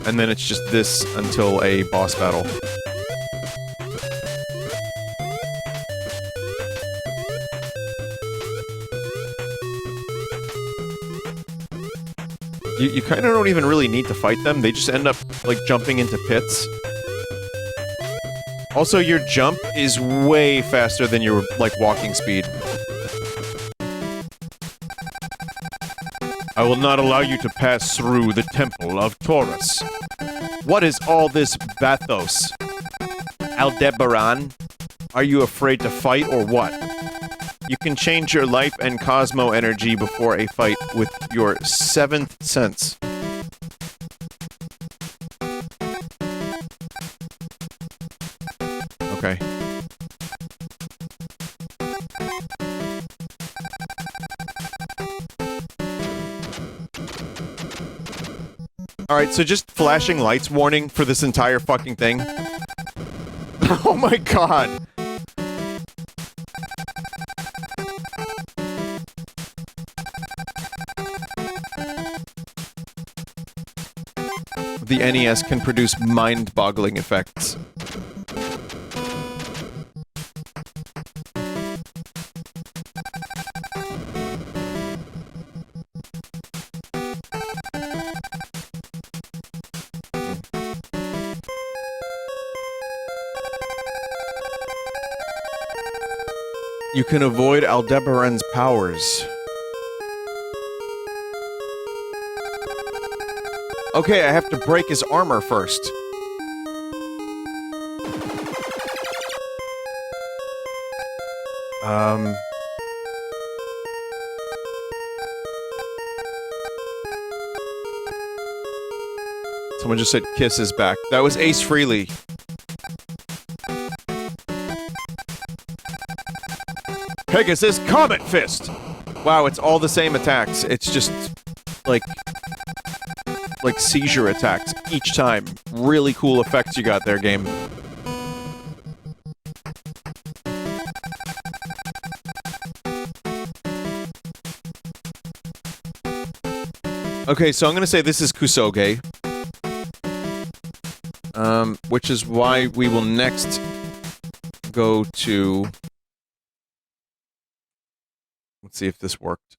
And then it's just this until a boss battle. You kind of don't even really need to fight them. They just end up, like, jumping into pits. Also, your jump is way faster than your, like, walking speed. I will not allow you to pass through the Temple of Taurus. What is all this bathos? Aldebaran? Are you afraid to fight or what? You can change your life and Cosmo energy before a fight with your 7th sense. Okay. Alright, so just flashing lights warning for this entire fucking thing. Oh my god! The NES can produce mind-boggling effects. You can avoid Aldebaran's powers. Okay, I have to break his armor first. Someone just said Kiss is back. That was Ace Frehley. Pegasus Comet Fist! Wow, it's all the same attacks. It's just, like seizure attacks each time. Really cool effects you got there, game. Okay, so I'm gonna say this is Kusoge. Which is why we will next go to... Let's see if this worked.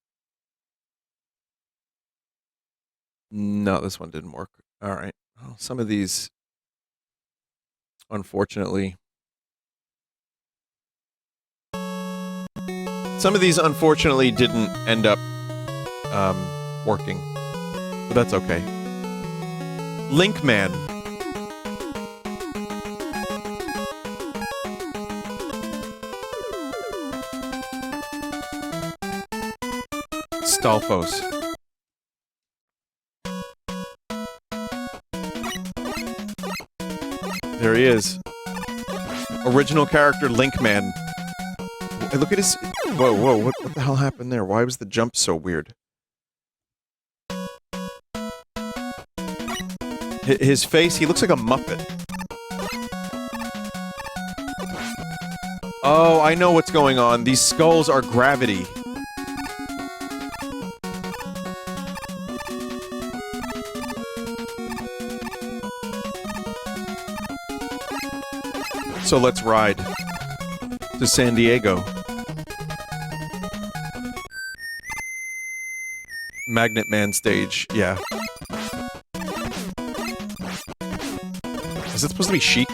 No, this one didn't work. Alright. Oh, some of these... Unfortunately... Some of these, unfortunately, didn't end up, working. But that's okay. Linkman. Stalfos. There he is. Original character Linkman. Hey, look at his... Whoa, whoa, what the hell happened there? Why was the jump so weird? His face, he looks like a Muppet. Oh, I know what's going on. These skulls are gravity. So let's ride to San Diego. Magnet Man stage, yeah. Is it supposed to be chic?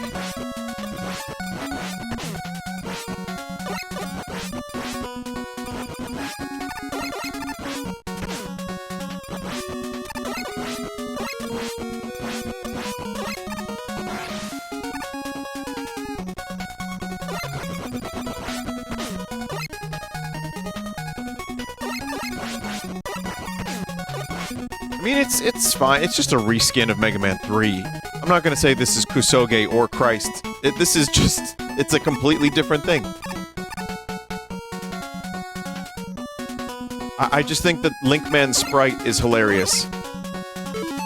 I mean, it's fine. It's just a reskin of Mega Man 3. I'm not gonna say this is Kusoge or Christ. This is just... It's a completely different thing. I just think that Linkman's sprite is hilarious.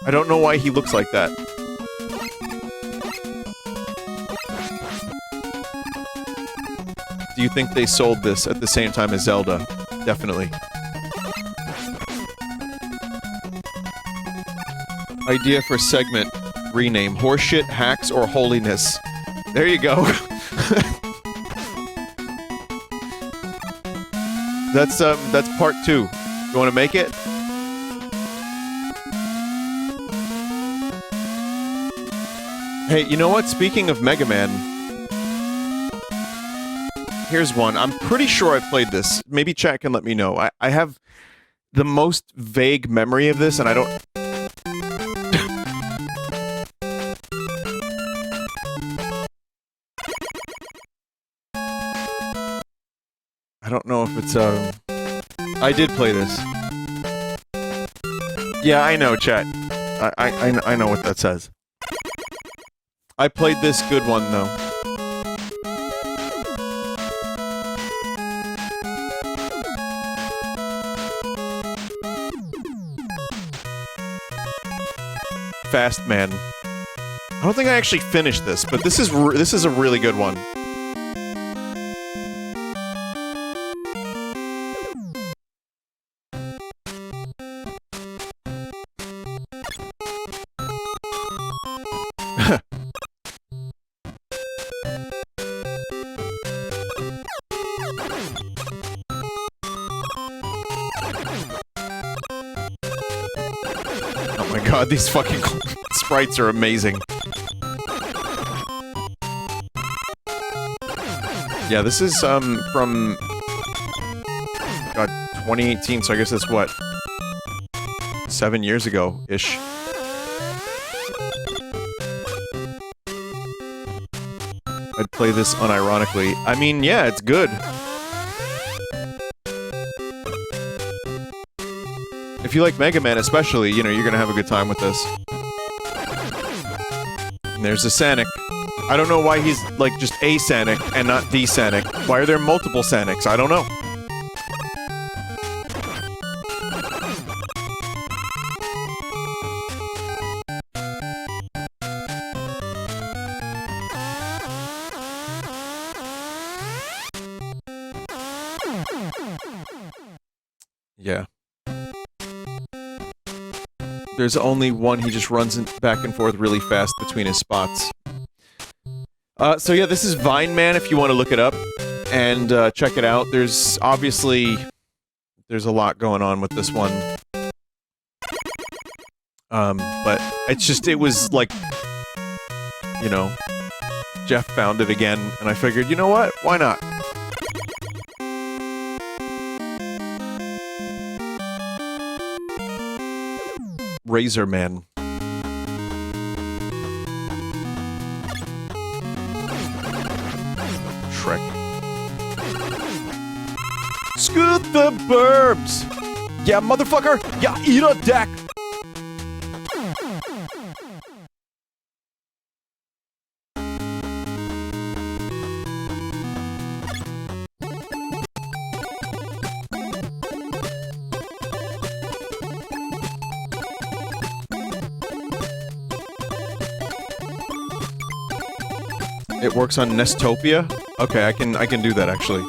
I don't know why he looks like that. Do you think they sold this at the same time as Zelda? Definitely. Idea for segment rename: Horseshit, Hacks, or Holiness. There you go. That's part 2. You want to make it? Hey, you know what? Speaking of Mega Man, here's one. I'm pretty sure I played this. Maybe chat can let me know. I have the most vague memory of this, and I don't... I don't know if it's, I did play this. Yeah, I know, chat. I know what that says. I played this good one, though. Fast Man. I don't think I actually finished this, but this is a really good one. God, these fucking sprites are amazing. Yeah, this is, from... God, 2018, so I guess that's what? 7 years ago-ish. I'd play this unironically. I mean, yeah, it's good. If you like Mega Man especially, you know, you're gonna have a good time with this. there's a Sanic. I don't know why he's, like, just a Sanic and not the Sanic. Why are there multiple Sanics? I don't know. Yeah. There's only one, he just runs back and forth really fast between his spots. So yeah, this is Vine Man if you want to look it up and check it out. There's obviously there's a lot going on with this one. But it's just, it was like, you know, Jeff found it again, and I figured, you know what? Why not? Razor Man. Shrek. Scoot the burbs! Yeah, motherfucker! Yeah, eat a deck! It works on Nestopia? Okay, I can do that actually.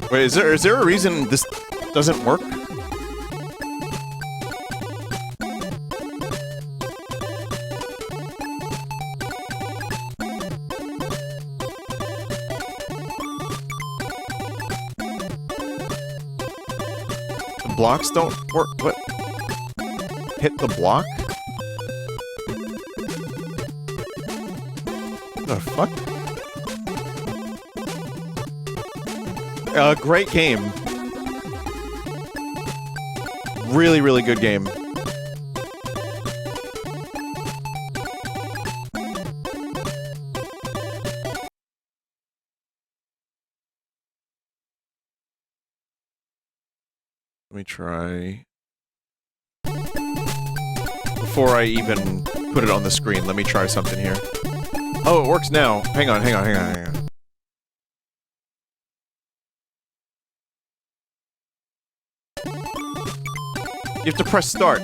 Wait, is there a reason this doesn't work? Blocks don't work. What? Hit the block? What the fuck? Great game. Really, really good game. Let me try... Before I even put it on the screen, let me try something here. Oh, it works now. Hang on. You have to press start.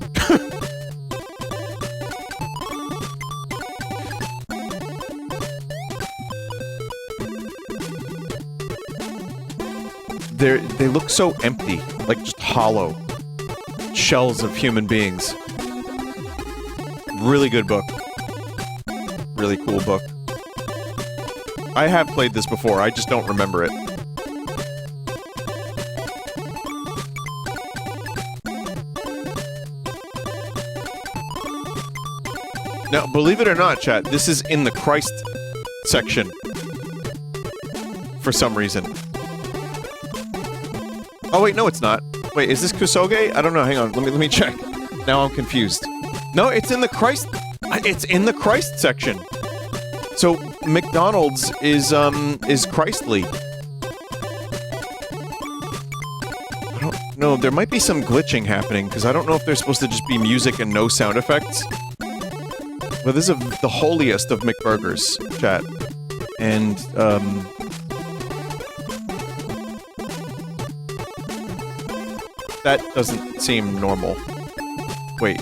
They look so empty, like just hollow shells of human beings. Really good book. Really cool book. I have played this before, I just don't remember it. Now, believe it or not, chat, this is in the Christ section. For some reason. Oh wait, no it's not. Wait, is this Kusoge? I don't know, hang on, let me check. Now I'm confused. No, it's in the Christ... It's in the Christ section. So, McDonald's is Christly. I don't know, there might be some glitching happening, because I don't know if there's supposed to just be music and no sound effects. But this is the holiest of McBurgers, chat. And, that doesn't seem normal. Wait.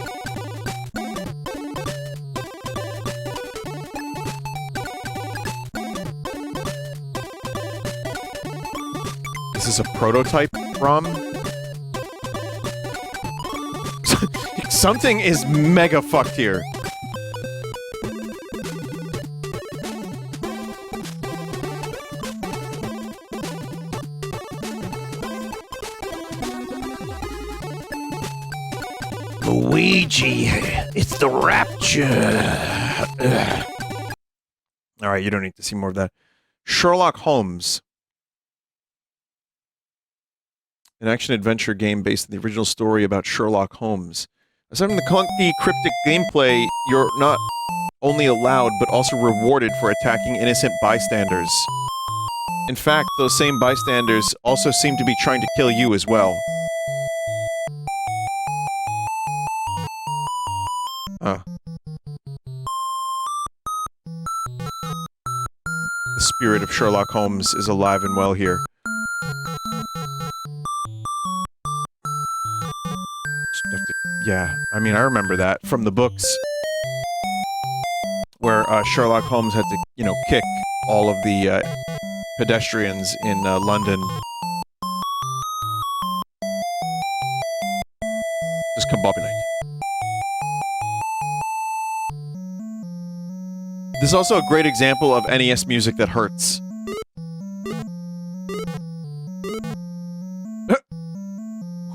This is a prototype ROM? Something is mega fucked here. Luigi, it's the rapture. Alright, you don't need to see more of that. Sherlock Holmes. An action-adventure game based on the original story about Sherlock Holmes. Aside from the clunky, cryptic gameplay, you're not only allowed, but also rewarded for attacking innocent bystanders. In fact, those same bystanders also seem to be trying to kill you as well. The spirit of Sherlock Holmes is alive and well here. Yeah, I mean, I remember that from the books. Where Sherlock Holmes had to, you know, kick all of the pedestrians in London. Discombobulate. This is also a great example of NES music that hurts.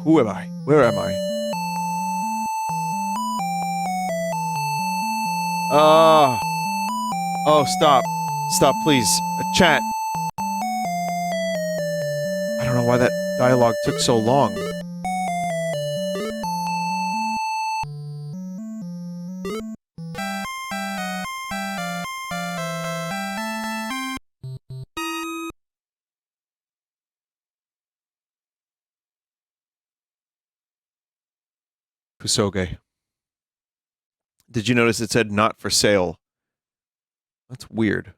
Who am I? Where am I? Oh, stop. Stop, please. Chat. I don't know why that dialogue took so long. Kusoge. Did you notice it said not for sale? That's weird.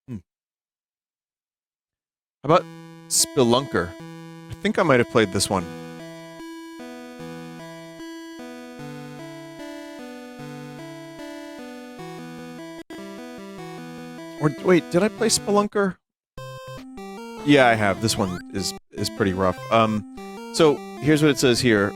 How about Spelunker? I think I might have played this one. Or wait, did I play Spelunker? Yeah, I have. This one is pretty rough. So here's what it says here.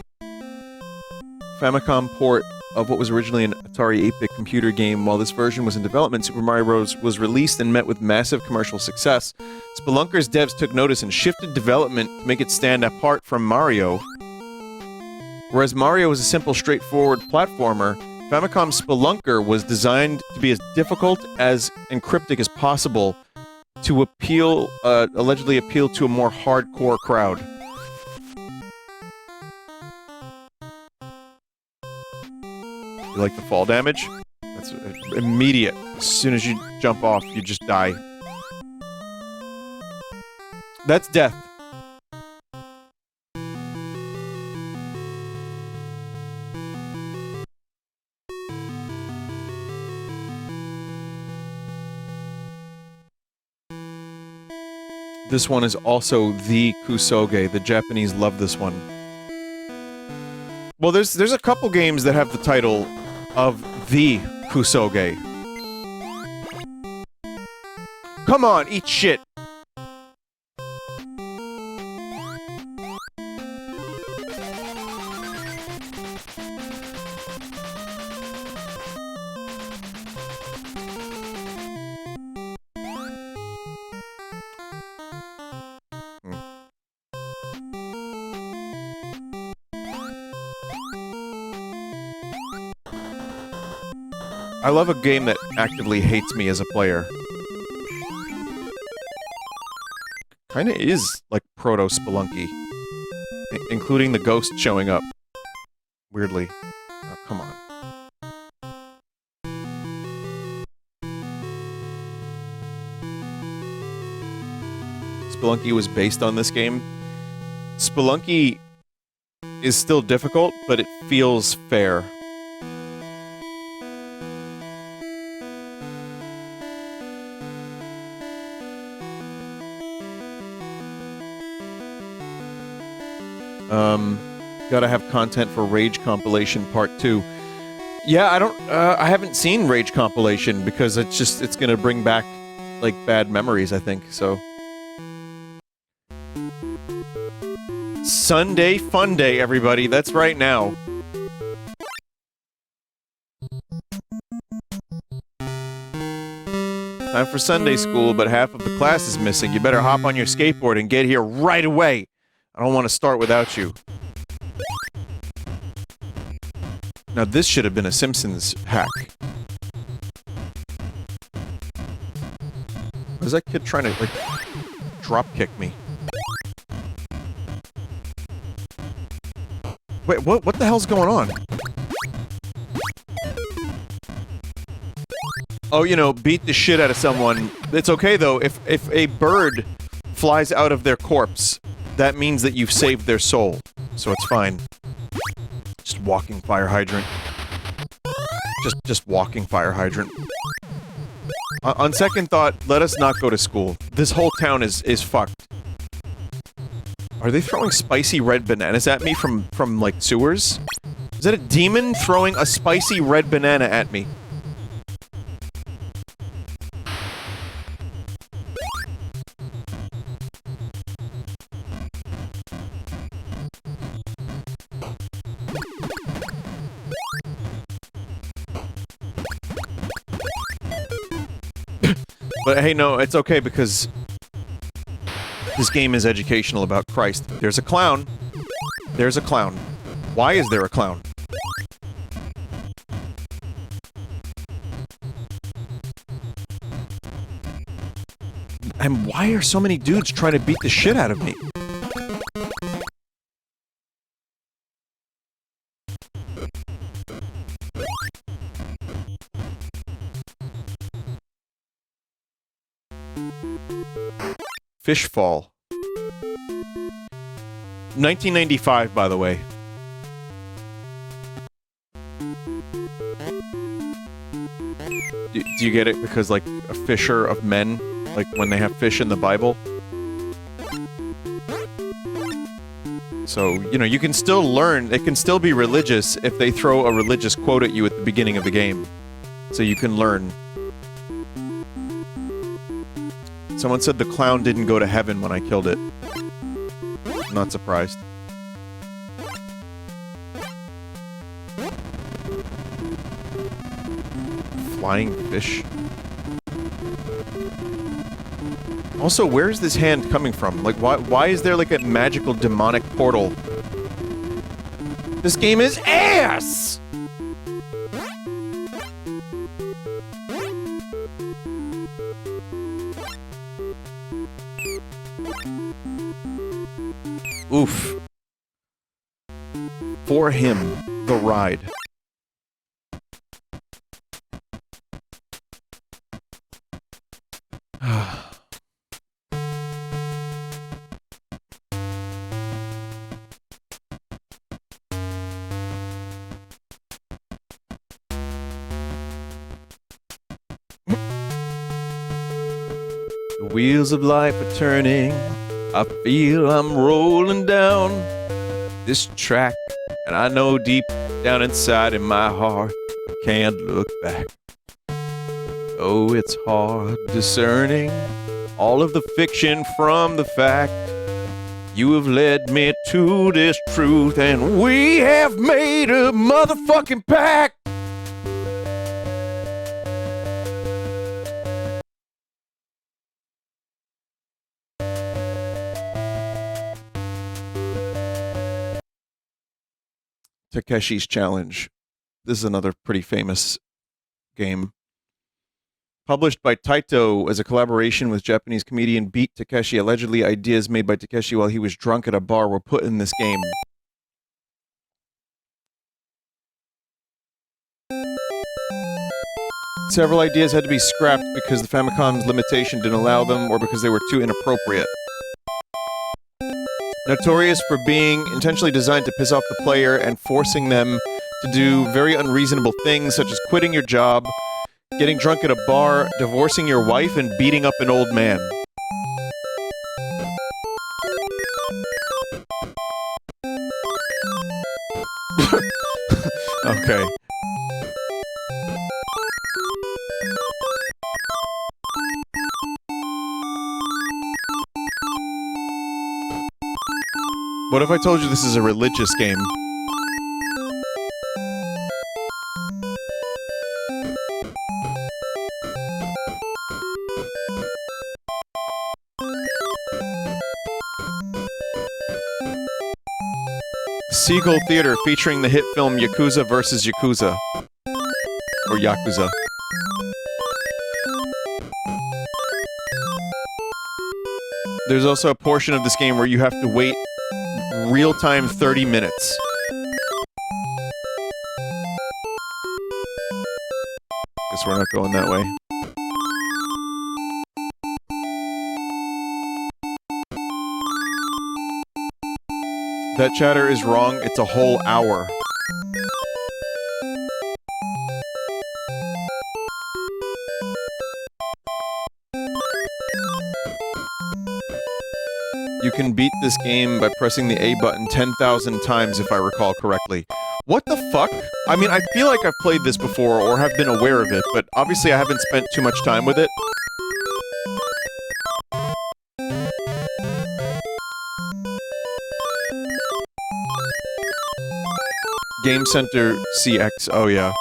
Famicom port of what was originally an Atari 8-bit computer game. While this version was in development, Super Mario Bros. Was released and met with massive commercial success. Spelunker's devs took notice and shifted development to make it stand apart from Mario. Whereas Mario was a simple, straightforward platformer, Famicom's Spelunker was designed to be as difficult and cryptic as possible to allegedly appeal to a more hardcore crowd. You like the fall damage? That's immediate. As soon as you jump off, you just die. That's death. This one is also the Kusoge. The Japanese love this one. Well, there's a couple games that have the title of the Kusoge. Come on, eat shit! I love a game that actively hates me as a player. Kinda is like proto-Spelunky. Including the ghost showing up. Weirdly. Oh, come on. Spelunky was based on this game. Spelunky is still difficult, but it feels fair. Gotta have content for Rage Compilation Part 2. Yeah, I haven't seen Rage Compilation because it's gonna bring back, like, bad memories, I think, so. Sunday Funday, everybody, that's right now. Time for Sunday school, but half of the class is missing. You better hop on your skateboard and get here right away. I don't want to start without you. Now this should have been a Simpsons hack. Was that kid trying to, like, drop kick me? Wait, what the hell's going on? Oh, you know, beat the shit out of someone. It's okay, though. If a bird flies out of their corpse, that means that you've saved their soul. So it's fine. Just walking fire hydrant. Just walking fire hydrant. On second thought, let us not go to school. This whole town is fucked. Are they throwing spicy red bananas at me from like, sewers? Is that a demon throwing a spicy red banana at me? But hey, no, it's okay because this game is educational about Christ. There's a clown. There's a clown. Why is there a clown? And why are so many dudes trying to beat the shit out of me? Fishfall. 1995, by the way. Do you get it? Because, like, a fisher of men, like when they have fish in the Bible. So, you know, you can still learn, it can still be religious if they throw a religious quote at you at the beginning of the game. So you can learn. Someone said the clown didn't go to heaven when I killed it. I'm not surprised. Flying fish. Also, where is this hand coming from? Like, why is there like a magical demonic portal? This game is ass! Oof. For him, the ride. The wheels of life are turning. I feel I'm rolling down this track, and I know deep down inside in my heart I can't look back. Oh, it's hard discerning all of the fiction from the fact. You have led me to this truth, and we have made a motherfucking pact. Takeshi's Challenge. This is another pretty famous game. Published by Taito as a collaboration with Japanese comedian Beat Takeshi. Allegedly, ideas made by Takeshi while he was drunk at a bar were put in this game. Several ideas had to be scrapped because the Famicom's limitation didn't allow them, or because they were too inappropriate. Notorious for being intentionally designed to piss off the player and forcing them to do very unreasonable things, such as quitting your job, getting drunk at a bar, divorcing your wife, and beating up an old man. Okay. What if I told you this is a religious game? Seagull Theater featuring the hit film Yakuza vs. Yakuza. Or Yakuza. There's also a portion of this game where you have to wait real-time 30 minutes. Guess we're not going that way. That chatter is wrong. It's a whole hour. You can beat this game by pressing the A button 10,000 times, if I recall correctly. What the fuck? I mean, I feel like I've played this before or have been aware of it, but obviously I haven't spent too much time with it. Game Center CX, oh yeah.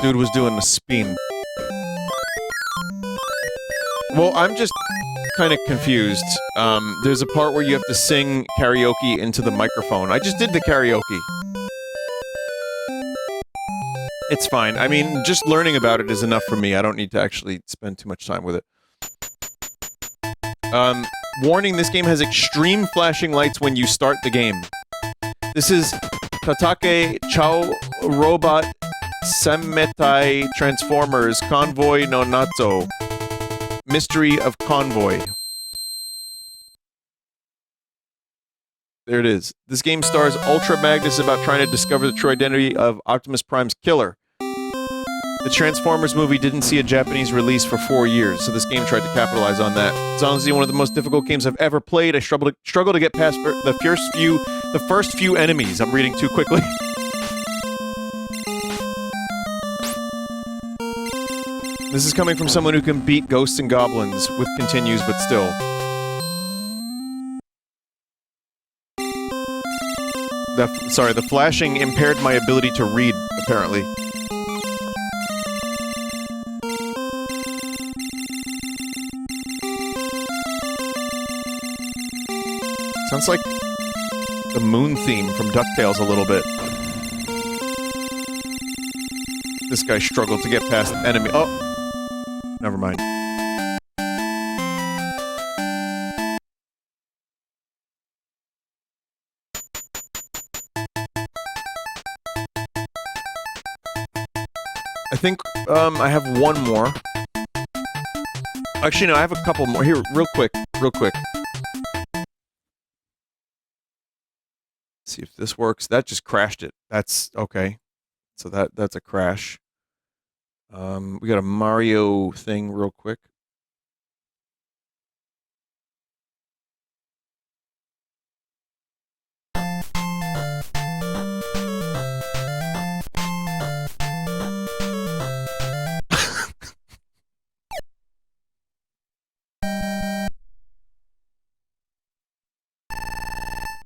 Dude was doing a spin. Well, I'm just kind of confused. There's a part where you have to sing karaoke into the microphone. I just did the karaoke. It's fine. I mean, just learning about it is enough for me. I don't need to actually spend too much time with it. Warning, this game has extreme flashing lights when you start the game. This is Tatake Chao Robot Semetai Transformers Convoy no Nazo. Mystery of Convoy. There it is. This game stars Ultra Magnus about trying to discover the true identity of Optimus Prime's killer. The Transformers movie didn't see a Japanese release for 4 years, so this game tried to capitalize on that. It's honestly one of the most difficult games I've ever played. I struggle to get past the first few enemies. I'm reading too quickly. This is coming from someone who can beat ghosts and goblins with continues, but still. The flashing impaired my ability to read, apparently. Sounds like the moon theme from DuckTales a little bit. This guy struggled to get past the enemy. Oh! Never mind. I think, I have one more. Actually, no, I have a couple more. Here, real quick. See if this works. That just crashed it. That's okay. So that's a crash. We got a Mario thing real quick.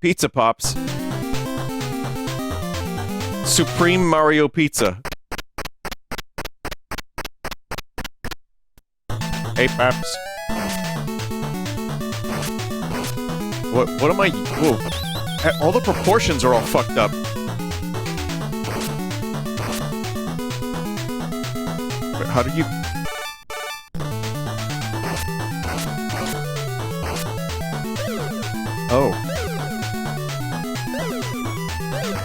Pizza Pops. Supreme Mario Pizza. Hey, Paps. What am I... Whoa. All the proportions are all fucked up. Wait, how did you... Oh.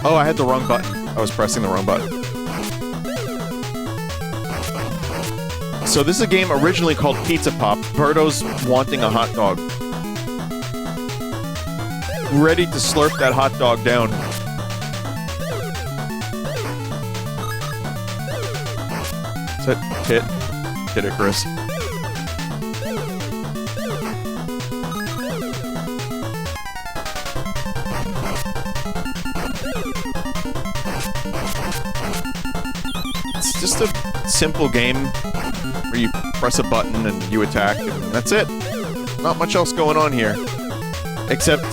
Oh, I had the wrong button. I was pressing the wrong button. So this is a game originally called Pizza Pop. Birdo's wanting a hot dog. Ready to slurp that hot dog down. Is that Kid Icarus? It's just a simple game where you press a button and you attack, and that's it. Not much else going on here. Except,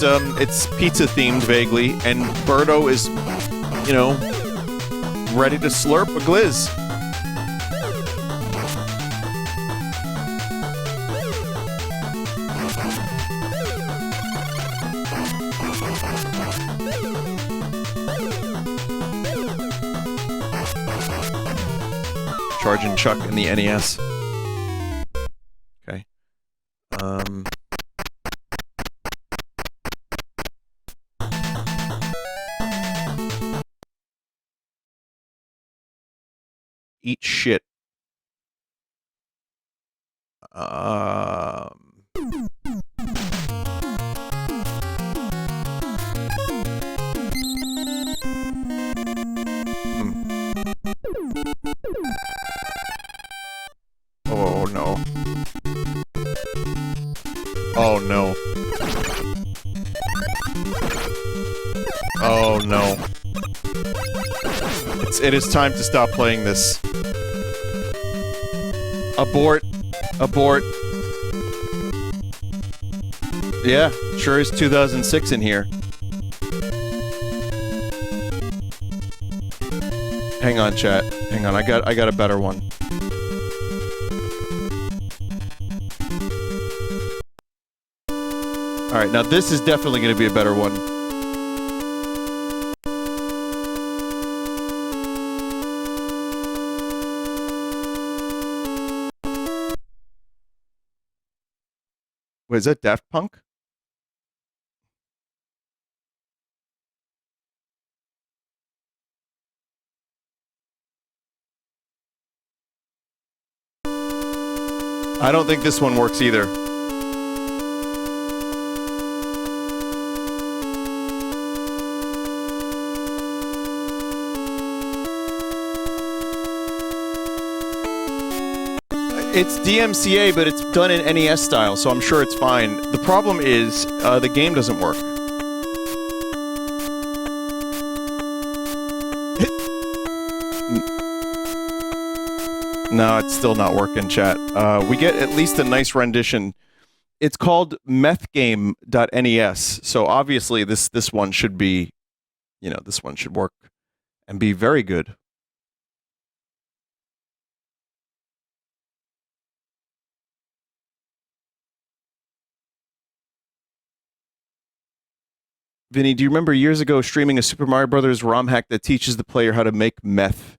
it's pizza-themed vaguely, and Birdo is, you know, ready to slurp a glizz. Charging Chuck in the NES. Okay. Eat shit. Oh no. Oh no. Oh no. It is time to stop playing this. Abort. Abort. Yeah, sure is 2006 in here. Hang on, chat. Hang on, I got a better one. Alright, now this is definitely going to be a better one. Wait, is that Daft Punk? I don't think this one works either. It's DMCA, but it's done in NES style, so I'm sure it's fine. The problem is, the game doesn't work. No, it's still not working, chat. We get at least a nice rendition. It's called methgame.nes, so obviously this one should be, you know, this one should work and be very good. Vinny, do you remember years ago streaming a Super Mario Brothers ROM hack that teaches the player how to make meth?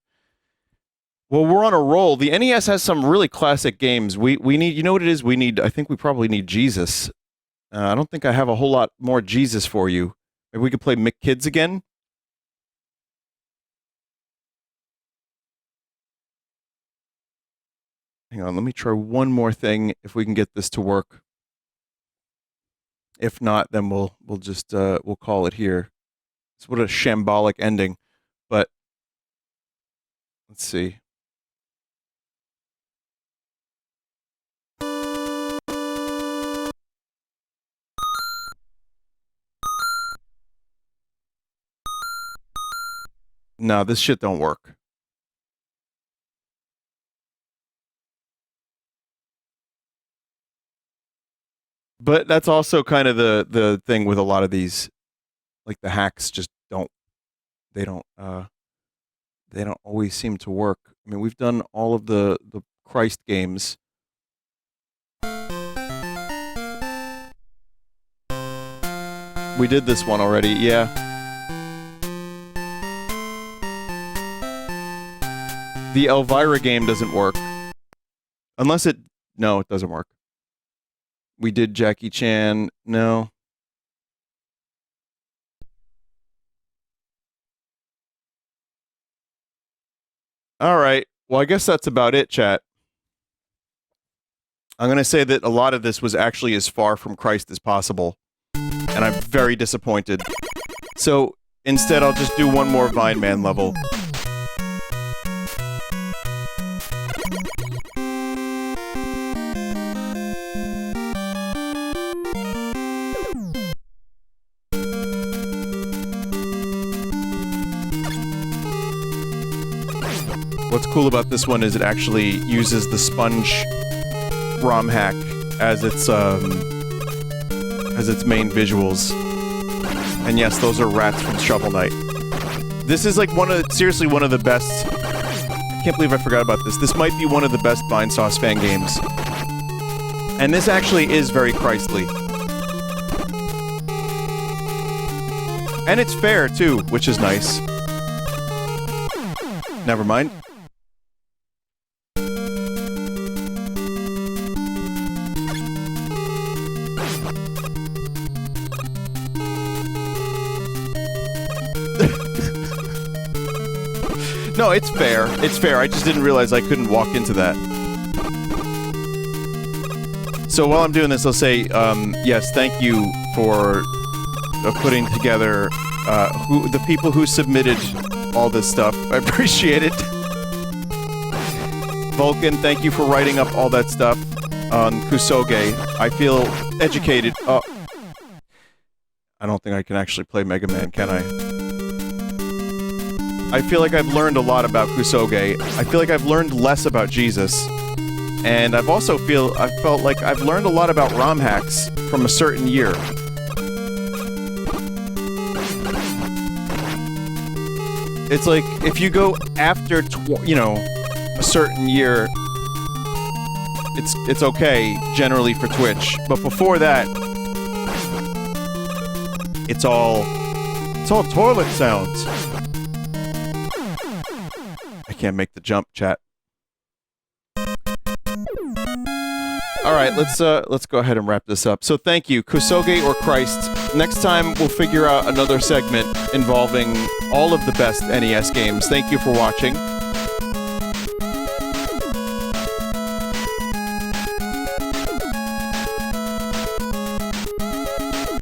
Well, we're on a roll. The NES has some really classic games. We need, you know what it is? I think we probably need Jesus. I don't think I have a whole lot more Jesus for you. Maybe we could play McKids again? Hang on, let me try one more thing if we can get this to work. If not, then we'll just we'll call it here. It's what a shambolic ending, but let's see. No, this shit don't work. But that's also kind of the thing with a lot of these, like the hacks just don't always seem to work. I mean, we've done all of the Christ games. We did this one already, yeah. The Elvira game doesn't work. Unless it... No, it doesn't work. We did Jackie Chan. No. All right. Well, I guess that's about it, chat. I'm going to say that a lot of this was actually as far from Christ as possible. And I'm very disappointed. So, instead, I'll just do one more Vine Man level. What's cool about this one is it actually uses the sponge ROM hack as its main visuals. And yes, those are rats from Shovel Knight. This is like seriously one of the best. I can't believe I forgot about this. This might be one of the best Vinesauce fan games. And this actually is very Christly. And it's fair too, which is nice. Never mind. No, it's fair. It's fair. I just didn't realize I couldn't walk into that. So while I'm doing this, I'll say, yes, thank you for putting together the people who submitted all this stuff. I appreciate it. Vulcan, thank you for writing up all that stuff on Kusoge. I feel educated. Oh, I don't think I can actually play Mega Man, can I? I feel like I've learned a lot about Kusoge. I feel like I've learned less about Jesus. And I felt like I've learned a lot about ROM hacks from a certain year. It's like, if you go after, a certain year, it's okay, generally, for Twitch. But before that, it's all toilet sounds. I can't make the jump, chat. Alright, let's go ahead and wrap this up. So thank you, Kusoge or Christ. Next time, we'll figure out another segment involving all of the best NES games. Thank you for watching.